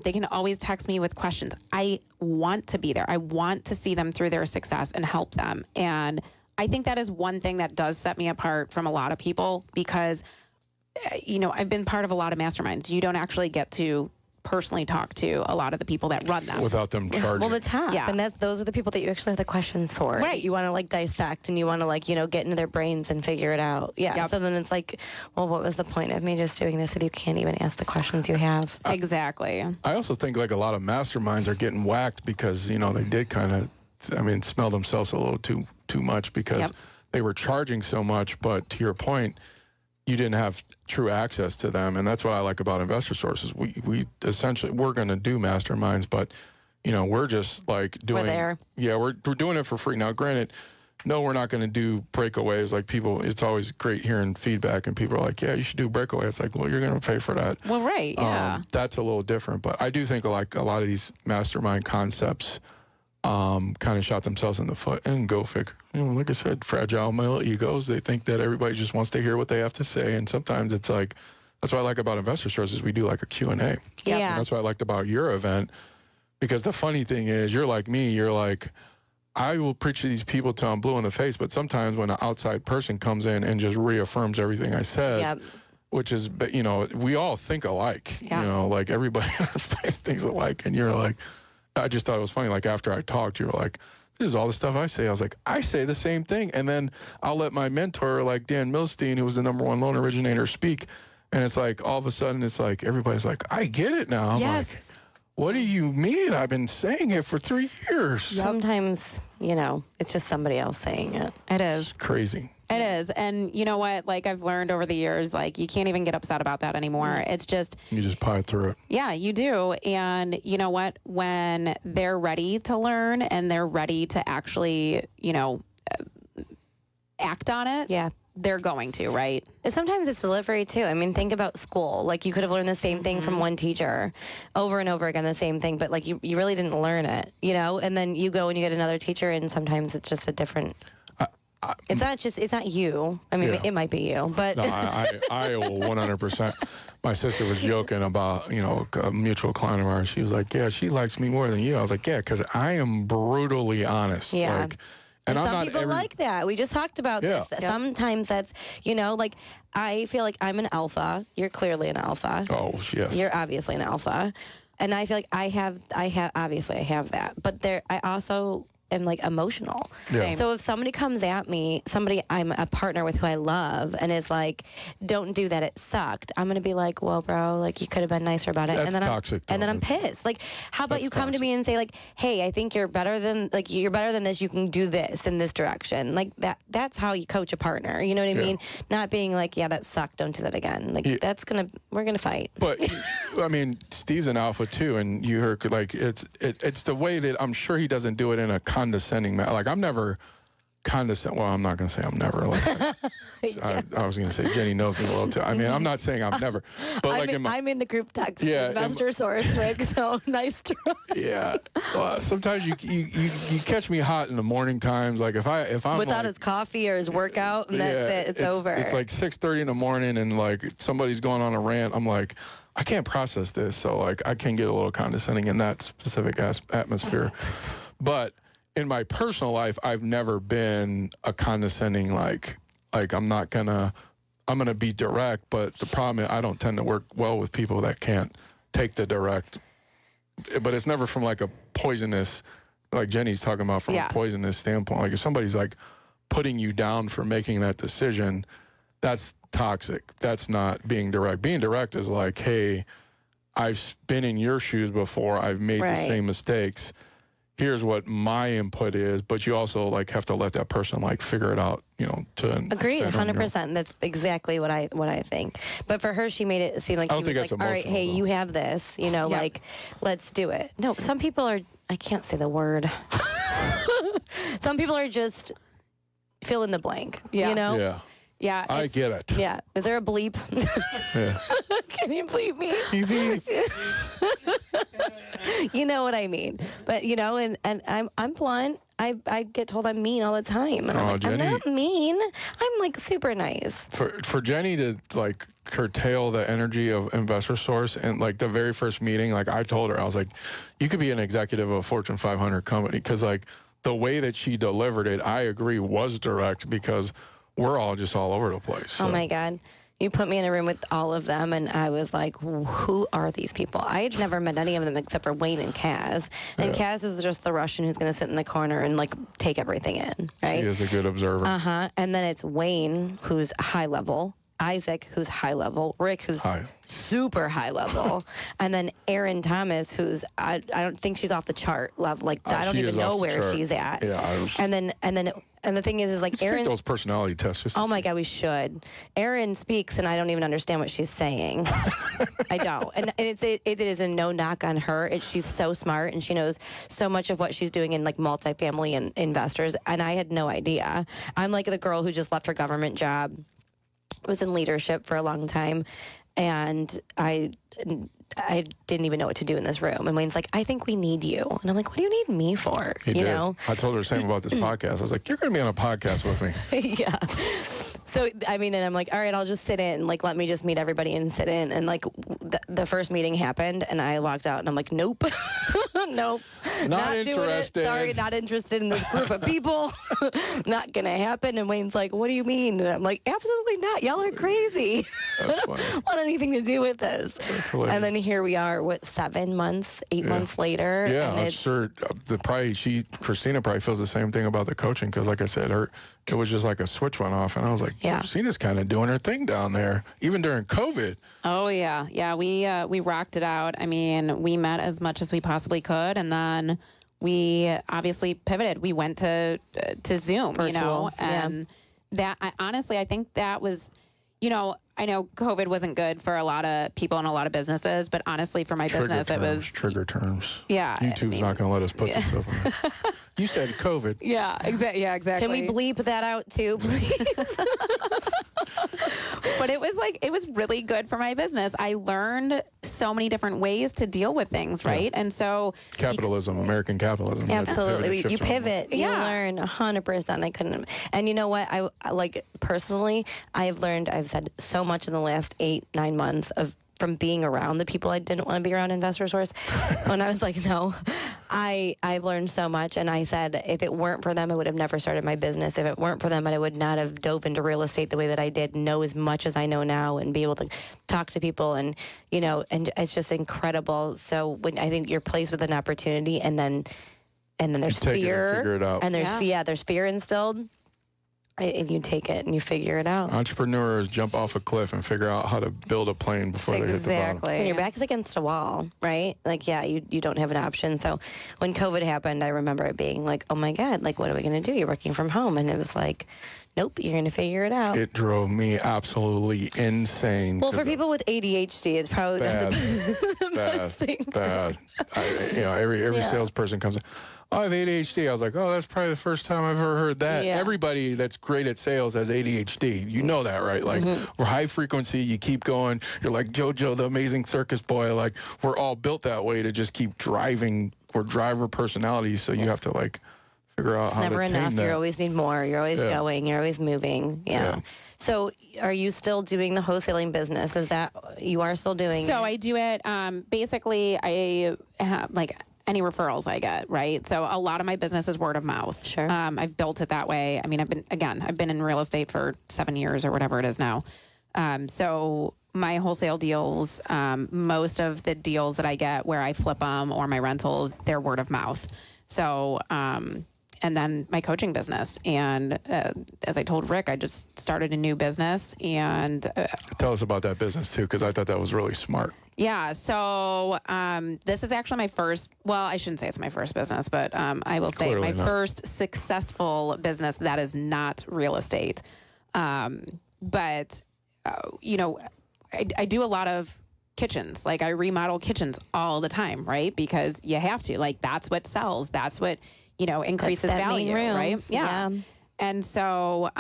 they can always text me with questions. I want to be there. I want to see them through their success and help them. And I think that is one thing that does set me apart from a lot of people, because, I've been part of a lot of masterminds. You don't actually get to personally talk to a lot of the people that run them. Without them charging. Well, the top. Yeah. And those are the people that you actually have the questions for. Right. You want to, dissect, and you want to, get into their brains and figure it out. Yeah. Yep. So then it's like, well, what was the point of me just doing this if you can't even ask the questions you have? Exactly. I also think, a lot of masterminds are getting whacked because, they did kind of, smell themselves a little too much because they were charging so much. But to your point, you didn't have true access to them. And that's what I like about Investor Sources. We essentially, we're going to do masterminds, but, we're just doing. We're there. Yeah, we're doing it for free. Now, granted, no, we're not going to do breakaways. Like, people, it's always great hearing feedback, and people are like, yeah, you should do breakaway. It's like, well, you're going to pay for that. Well, right, yeah. That's a little different. But I do think, a lot of these mastermind concepts kind of shot themselves in the foot, and go figure. Like I said, fragile male egos. They think that everybody just wants to hear what they have to say, and sometimes it's like, that's what I like about Investor Sources. We do a Q&A. Yeah. And that's what I liked about your event, because the funny thing is, you're like me. You're like, I will preach to these people till I'm blue in the face, but sometimes when an outside person comes in and just reaffirms everything I said, which is, we all think alike. Everybody in our space thinks alike, and you're like, I just thought it was funny. After I talked, you were like, this is all the stuff I say. I was like, I say the same thing. And then I'll let my mentor, Dan Milstein, who was the #1 loan originator, speak. And it's like, all of a sudden, it's like, everybody's like, I get it now. I'm yes. Like, what do you mean? I've been saying it for 3 years. Sometimes, it's just somebody else saying it. It is. It's crazy. It is. And you know what? I've learned over the years, you can't even get upset about that anymore. It's just... You just pie through it. Yeah, you do. And you know what? When they're ready to learn and they're ready to actually, act on it, they're going to, right? Sometimes it's delivery, too. Think about school. You could have learned the same thing from one teacher over and over again, the same thing, but, you really didn't learn it, And then you go and you get another teacher, and sometimes it's just a different... it's not you. It might be you, but... No, I will 100%. My sister was joking about, a mutual client of ours. She was like, yeah, she likes me more than you. I was like, yeah, because I am brutally honest. Yeah. And some people like that. We just talked about this. Yep. Sometimes that's, like, I feel like I'm an alpha. You're clearly an alpha. Oh, yes. You're obviously an alpha. And I feel like I have that. But I also am like emotional. Yeah. So if somebody comes at me, somebody I'm a partner with who I love, and is like, don't do that, it sucked, I'm gonna be like, well, bro, like, you could have been nicer about it. That's and then toxic. And then I'm pissed. Like, how about you come toxic. to me and say, like, hey, I think you're better than this, you can do this in this direction. Like, that's how you coach a partner. You know what I mean? Not being like, yeah, that sucked, don't do that again. Like, we're gonna fight. But I mean, Steve's an alpha too, and you heard, like, it's the way that I'm sure he doesn't do it in a condescending manner. Like, I'm never condescending. Well, I'm not going to say I'm never. Like, I was going to say Jenny knows me well too. I mean, I'm not saying I'm never. But I'm in the group text, investor source, Rick. So nice try. Yeah. Well, sometimes you catch me hot in the morning times. Like if I'm without like, his coffee or his workout, and that's it. It's over. It's like 6:30 in the morning, and like somebody's going on a rant. I'm like, I can't process this, so like I can get a little condescending in that specific atmosphere. But in my personal life, I've never been a condescending, like I'm gonna be direct, but the problem is I don't tend to work well with people that can't take the direct. But it's never from like a poisonous, like Jenny's talking about, from a poisonous standpoint. Like if somebody's like putting you down for making that decision, that's toxic. That's not being direct. Being direct is like, hey, I've been in your shoes before. I've made the same mistakes. Here's what my input is, but you also like have to let that person like figure it out, to agree 100%. That's exactly what I think. But for her, she made it seem like I don't she think was that's like, all right, hey, emotional, you have this, like, let's do it. No, some people are, I can't say the word. Some people are just fill in the blank, Yeah. Yeah. I get it. Yeah. Is there a bleep? Yeah. Can you bleep me? You know what I mean. But, and I'm blunt. I get told I'm mean all the time. And I'm like, Jenny, I'm not mean. I'm like super nice. For Jenny to like curtail the energy of Investor Source, and like the very first meeting, like I told her, I was like, you could be an executive of a Fortune 500 company, because like the way that she delivered it, I agree, was direct, because we're all just all over the place. So. Oh my God. You put me in a room with all of them, and I was like, who are these people? I had never met any of them except for Wayne and Kaz. And Kaz is just the Russian who's going to sit in the corner and, like, take everything in, right? He is a good observer. Uh-huh. And then it's Wayne, who's high level. Isaac, who's high level. Rick, who's super high level. And then Erin Thomas, who's, I don't think she's off the chart level. Like, I don't even know where she's at. Yeah. And the thing is like, Erin. Take those personality tests. Oh my God, we should. Erin speaks, and I don't even understand what she's saying. I don't. And it is a no knock on her. She's so smart, and she knows so much of what she's doing in like multifamily and investors. And I had no idea. I'm like the girl who just left her government job, was in leadership for a long time, and I didn't even know what to do in this room. And Wayne's like, I think we need you. And I'm like, what do you need me for? He did. I told her the same about this podcast. I was like, you're going to be on a podcast with me. Yeah. So, I mean, and I'm like, all right, I'll just sit in. Like, let me just meet everybody and sit in. And, like, the first meeting happened, and I walked out, and I'm like, nope. Nope. Not interested. Doing it. Sorry, not interested in this group of people. Not going to happen. And Wayne's like, what do you mean? And I'm like, absolutely not. Y'all are crazy. That's I don't funny. want anything to do with this. And then here we are, 8 months later. Yeah, and I'm sure. Christina probably feels the same thing about the coaching, because, like I said, it was just like a switch went off, and I was like, Christina's kind of doing her thing down there, even during COVID. Oh yeah. We rocked it out. I mean, we met as much as we possibly could, and then we obviously pivoted. We went to Zoom, Virtual, and that I think that was. I know COVID wasn't good for a lot of people and a lot of businesses, but honestly, for my business, it was trigger terms. Yeah, YouTube's not going to let us put this up. You said COVID. Yeah, exactly. Can we bleep that out too, please? But it was really good for my business. I learned so many different ways to deal with things, right? And so capitalism, American capitalism. Absolutely, you pivot. You Yeah. learn 100%. I couldn't. And you know what? I like personally, I've said so much in the last 8-9 months from being around the people I didn't want to be around, Investor Source. When I was like, no, I've learned so much, and I said if it weren't for them, I would have never started my business. If it weren't for them, I would not have dove into real estate the way that I did, know as much as I know now, and be able to talk to people, and and it's just incredible. So when I think you're placed with an opportunity, and then there's fear, figure it out. and there's fear instilled. And you take it and you figure it out. Entrepreneurs jump off a cliff and figure out how to build a plane before they hit the bottom. When your back is against a wall, right? Like, you don't have an option. So when COVID happened, I remember it being like, oh my God, like, what are we going to do? You're working from home. And it was like, nope, you're going to figure it out. It drove me absolutely insane. Well, for people with ADHD, it's probably the best thing. Bad. Every salesperson comes in. I have ADHD. I was like, oh, that's probably the first time I've ever heard that. Yeah. Everybody that's great at sales has ADHD. You know that, right? Like, we're high frequency. You keep going. You're like JoJo, the amazing circus boy. Like, we're all built that way to just keep driving. We're driver personalities, so you have to, like, figure out how to tame that. It's never enough. You always need more. You're always going. You're always moving. Yeah. So are you still doing the wholesaling business? Is that you are still doing? So I do it. Basically, I have any referrals I get, right? So a lot of my business is word of mouth. Sure. I've built it that way. I mean, I've been in real estate for 7 years or whatever it is now. So my wholesale deals, most of the deals that I get where I flip them or my rentals, they're word of mouth. So, and then my coaching business. And as I told Rick, I just started a new business. And tell us about that business too, because I thought that was really smart. Yeah. So this is actually my first, well, I shouldn't say it's my first business, but I will say Clearly my not. first successful business that is not real estate. But I do a lot of kitchens. Like, I remodel kitchens all the time, right? Because you have to. Like, that's what sells. That's what, increases value, right? Yeah. And so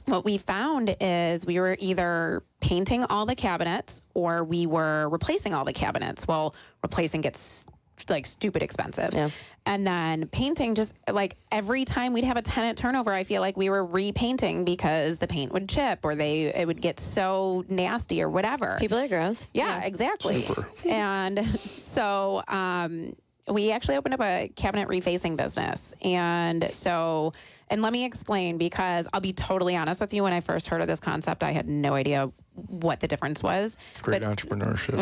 what we found is we were either painting all the cabinets or we were replacing all the cabinets. Well, replacing gets stupid expensive. Yeah. And then painting, just like every time we'd have a tenant turnover, I feel like we were repainting because the paint would chip or it would get so nasty or whatever. People are gross. Yeah, exactly. Super. And so we actually opened up a cabinet refacing business. And let me explain, because I'll be totally honest with you, when I first heard of this concept, I had no idea what the difference was. Great entrepreneurship.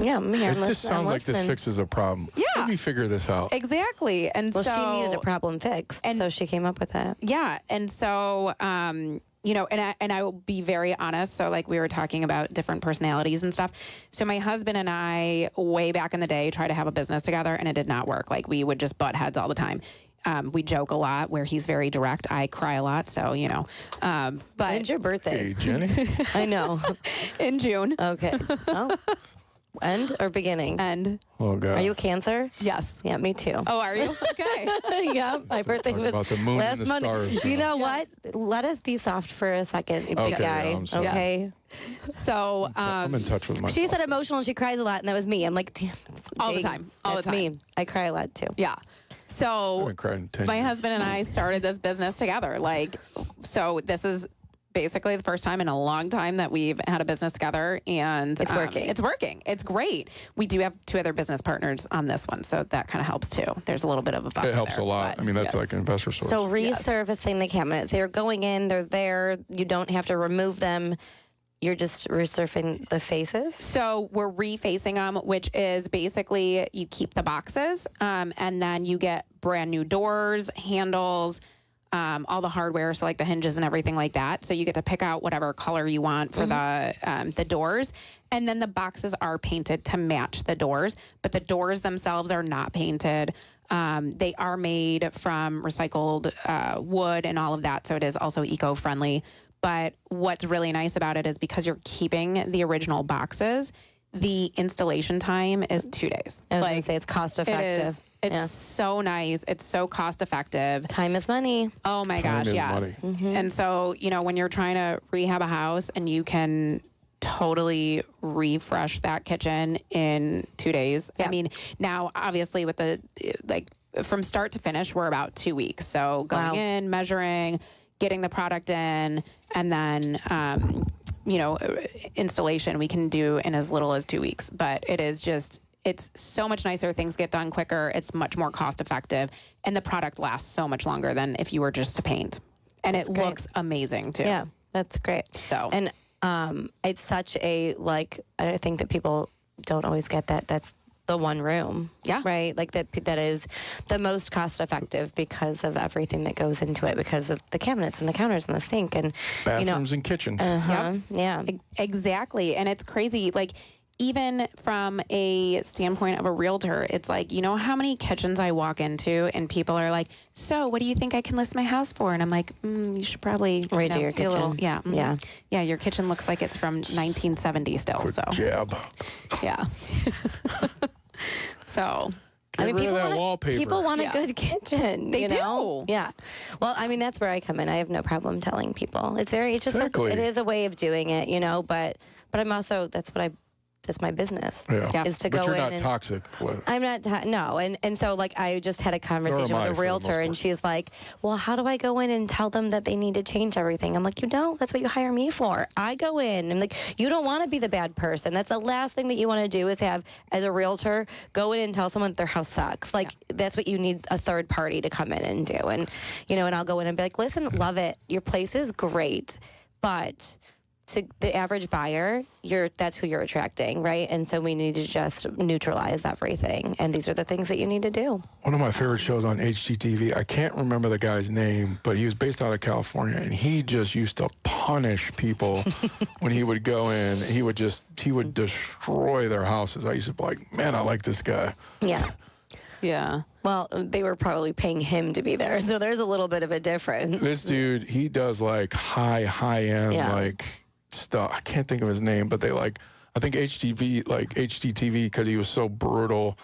Yeah, I'm here. It just sounds like this fixes a problem. Yeah. Let me figure this out. Exactly. And Well, so she needed a problem fixed, so she came up with that. Yeah. And so, and I will be very honest. So we were talking about different personalities and stuff. So my husband and I, way back in the day, tried to have a business together, and it did not work. We would just butt heads all the time. We joke a lot where he's very direct. I cry a lot. So, but When's your birthday? Hey, Jenny. I know. in June. Okay. Oh. End or beginning? And Oh, God. Are you a Cancer? yes. Yeah, me too. Oh, are you? Okay. Yeah, my birthday Talking was about the moon last and the Monday. stars. You know what? Let us be soft for a second, big Okay, guy. yeah, I'm sorry. Okay. So, I'm in touch with my She said emotional and she cries a lot, and that was me. I'm like, damn, that's All the big. time. All the That's me. time. I cry a lot too. yeah. I So haven't cried in 10 my years. husband and I started this business together. So this is basically the first time in a long time that we've had a business together, and It's working. It's working. It's great. We do have 2 other business partners on this one, so that kind of helps too. There's a little bit of a buffer It helps there, a lot. but I mean, that's yes. like an investor source. So resurfacing the cabinets. They're going in, they're there. You don't have to remove them. You're just resurfacing the faces? So we're refacing them, which is basically you keep the boxes, and then you get brand new doors, handles, all the hardware, so the hinges and everything like that. So you get to pick out whatever color you want for the doors, and then the boxes are painted to match the doors, but the doors themselves are not painted. They are made from recycled wood and all of that, so it is also eco-friendly. But what's really nice about it is because you're keeping the original boxes, the installation time is 2 days. I was going to say it's cost effective. It is. It's so nice. It's so cost effective. Time is money. Oh my Time gosh, is yes. money. And so, when you're trying to rehab a house and you can totally refresh that kitchen in 2 days. Yeah. I mean, now obviously with the from start to finish, we're about 2 weeks. So going in, measuring, getting the product in, and then installation we can do in as little as 2 weeks. But it is just It's so much nicer. Things get done quicker. It's much more cost effective. And the product lasts so much longer than if you were just to paint. And it looks amazing, too. Yeah, that's great. So, and it's such a, like, I think that people don't always get that. That's the one room. Yeah. Right? Like that is the most cost effective because of everything that goes into it, because of the cabinets and the counters and the sink and bathrooms and kitchens. Yeah. Exactly. And it's crazy. Like, even from a standpoint of a realtor, it's like, you know how many kitchens I walk into and people are like, so what do you think I can list my house for? And I'm like, you should probably redo your kitchen. Yeah, your kitchen looks like it's from 1970 still. Quick so jab. Yeah. So Get rid of that wallpaper. People want a good kitchen. They do. Yeah. Well, I mean, that's where I come in. I have no problem telling people. It's just Exactly. it is a way of doing it, but I'm also, that's my business. Yeah. Is to but go you're in not and toxic. I'm not, no. And so, like, I just had a conversation with a realtor, and she's like, well, how do I go in and tell them that they need to change everything? I'm like, that's what you hire me for. I go in. I'm like, you don't want to be the bad person. That's the last thing that you want to do is have, as a realtor, go in and tell someone that their house sucks. Like, that's what you need a third party to come in and do. And, and I'll go in and be like, listen, love it. Your place is great, but to the average buyer, that's who you're attracting, right? And so we need to just neutralize everything. And these are the things that you need to do. One of my favorite shows on HGTV, I can't remember the guy's name, but he was based out of California, and he just used to punish people when he would go in. He would destroy their houses. I used to be like, man, I like this guy. Yeah. yeah. Well, they were probably paying him to be there, so there's a little bit of a difference. This dude, he does like high-end, like stuff. I can't think of his name, but I think HGTV, because he was so brutal,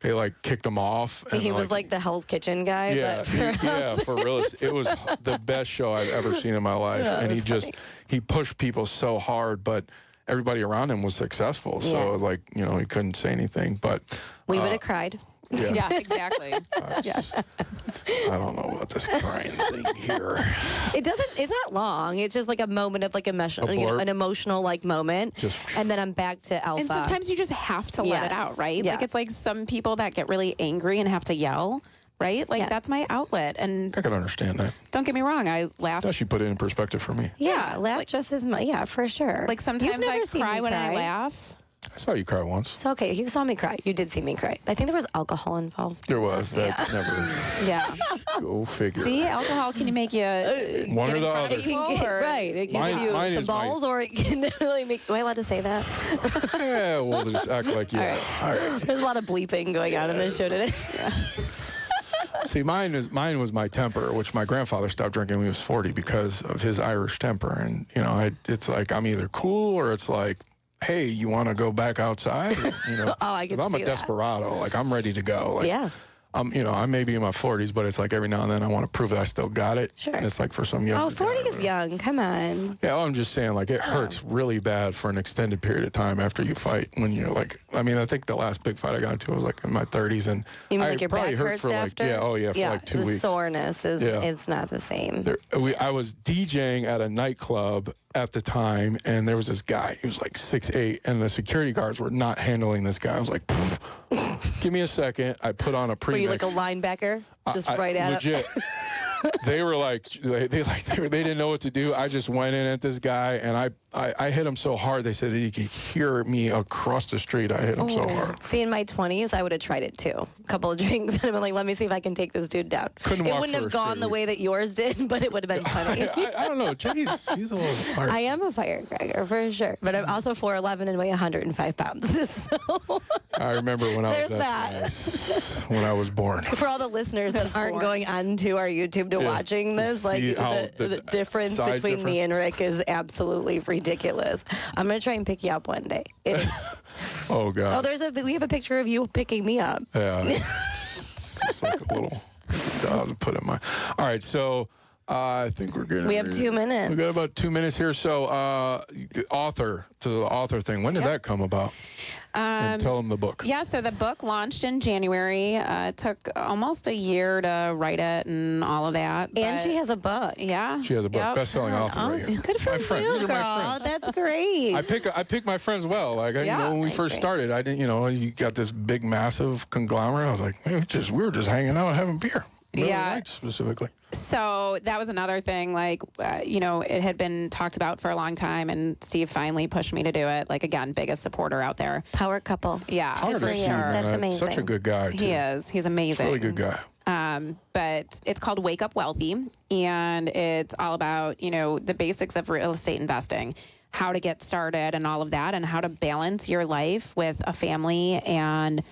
they like kicked him off. And he was like the Hell's Kitchen guy. Yeah, for real. It was the best show I've ever seen in my life. Yeah, and he pushed people so hard, but everybody around him was successful. So it was like, he couldn't say anything, but we would have cried. Yeah, exactly. Yes. I don't know about this crying thing here. It's not long. It's just like a moment of like an emotional like moment. And then I'm back to alpha. And sometimes you just have to let it out, right? Yes. Like, it's like some people that get really angry and have to yell, right? Like, that's my outlet. And I can understand that. don't get me wrong, I laugh. She put it in perspective for me. Yeah, laugh just as much. Yeah, for sure. Like, sometimes I cry when I laugh. I saw you cry once. It's okay. You saw me cry. You did see me cry. I think there was alcohol involved. There was. That's never. Yeah. Go figure. See, alcohol can make you one or the other. Right. It can give you some balls, or it can really make. Am I allowed to say that? Yeah, we'll just act like All right. There's a lot of bleeping going on in this show today. See, mine was my temper, which my grandfather stopped drinking when he was 40 because of his Irish temper, and it's like I'm either cool or it's like, hey, you want to go back outside? I can see I'm a desperado. Like, I'm ready to go. Like, yeah. I may be in my 40s, but it's like every now and then I want to prove that I still got it. Sure. And it's like for some young. 40 is young. Come on. Yeah, well, I'm just saying, like, it hurts really bad for an extended period of time after you fight. When you're like, I think the last big fight I got into was like in my 30s, and you mean like your probably back hurt hurts for after? like, for like 2 weeks. The soreness is it's not the same. I was DJing at a nightclub at the time, and there was this guy. He was like 6'8", and the security guards were not handling this guy. I was like, give me a second. I put on a premix. Were you like a linebacker? Just right at legit. They were like, they didn't know what to do. I just went in at this guy, and I hit him so hard, they said that he could hear me across the street. I hit him so hard. See, in my 20s, I would have tried it too. A couple of drinks, and I've been like, let me see if I can take this dude down. It wouldn't have gone the way that yours did, but it would have been funny. I don't know. Jenny's, she's a little fire. I am a firecracker, for sure. But I'm also 4'11" and weigh 105 pounds. So I remember when I was when I was born. For all the listeners that aren't going on to our YouTube to watching this, like the difference between me and Rick is absolutely ridiculous. I'm gonna try and pick you up one day. Oh God. Oh, we have a picture of you picking me up. Yeah. It's like a little to put in my. All right, so I think we're good. We have 2 minutes. We got about 2 minutes here. So, the author thing. When did that come about? And tell them the book. Yeah, so the book launched in January. It took almost a year to write it and all of that. And she has a book. Yeah. She has a book. Yep. Best-selling author. Right here. Good for My friend. you, These are my girl. friends. That's great. I pick my friends well. Like, you know, when we first started, I didn't, you know, you got this big, massive conglomerate. I was like, man, we were just hanging out having beer. Nights specifically. So that was another thing, like, you know, it had been talked about for a long time, and Steve finally pushed me to do it. Like, again, biggest supporter out there. Power couple. Yeah. Hard for to see, sure. man. That's amazing. Such a good guy, too. He is. He's amazing. Really good guy. But it's called Wake Up Wealthy, and it's all about, you know, the basics of real estate investing, how to get started and all of that, and how to balance your life with a family. And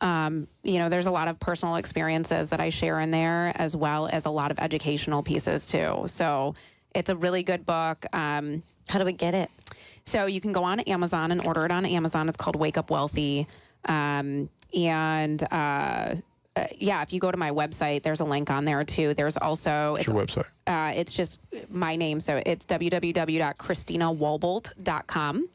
you know, there's a lot of personal experiences that I share in there, as well as a lot of educational pieces too. So it's a really good book. How do we get it? So you can go on Amazon and order it on Amazon. It's called Wake Up Wealthy. Yeah, if you go to my website, there's a link on there too. There's also... What's your website? It's just my name. So it's www.christinawalbolt.com.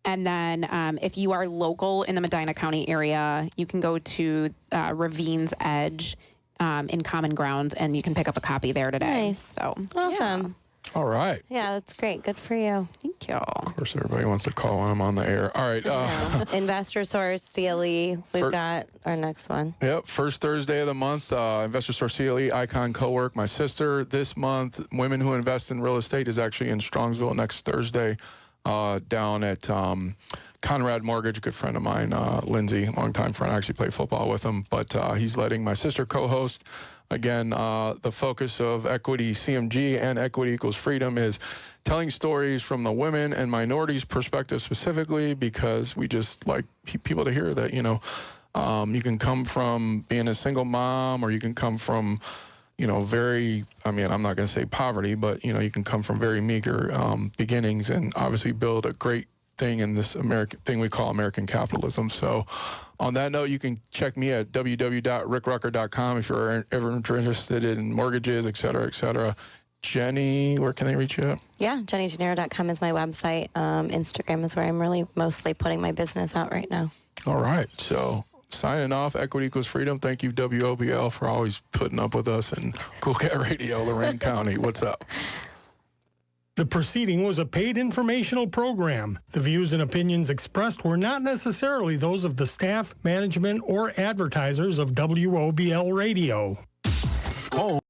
And then if you are local in the Medina County area, you can go to Ravine's Edge in Common Grounds, and you can pick up a copy there today. Nice. So Awesome. All right. Yeah, that's great. Good for you. Thank you. Of course, everybody wants to call when I'm on the air. All right. Investor Source, CLE. We've got our next one. Yep. First Thursday of the month, Investor Source CLE, Icon Co-work. My sister this month, Women Who Invest in Real Estate, is actually in Strongsville next Thursday down at Conrad Mortgage, a good friend of mine, Lindsay, longtime friend. I actually play football with him, but he's letting my sister co-host. Again, the focus of Equity CMG and Equity Equals Freedom is telling stories from the women and minorities perspective specifically, because we just like people to hear that, you know, you can come from being a single mom, or you can come from, you know, very, I mean, I'm not going to say poverty, but, you know, you can come from very meager beginnings and obviously build a great thing in this American thing we call American capitalism. So on that note, you can check me at www.rickrucker.com if you're ever interested in mortgages, et cetera, et cetera. Jenny, where can they reach you at? Yeah, JennyGennaro.com is my website. Instagram is where I'm really mostly putting my business out right now. All right. So signing off, Equity Equals Freedom. Thank you, WOBL, for always putting up with us, and Cool Cat Radio, Lorain County. What's up? The proceeding was a paid informational program. The views and opinions expressed were not necessarily those of the staff, management, or advertisers of WOBL Radio.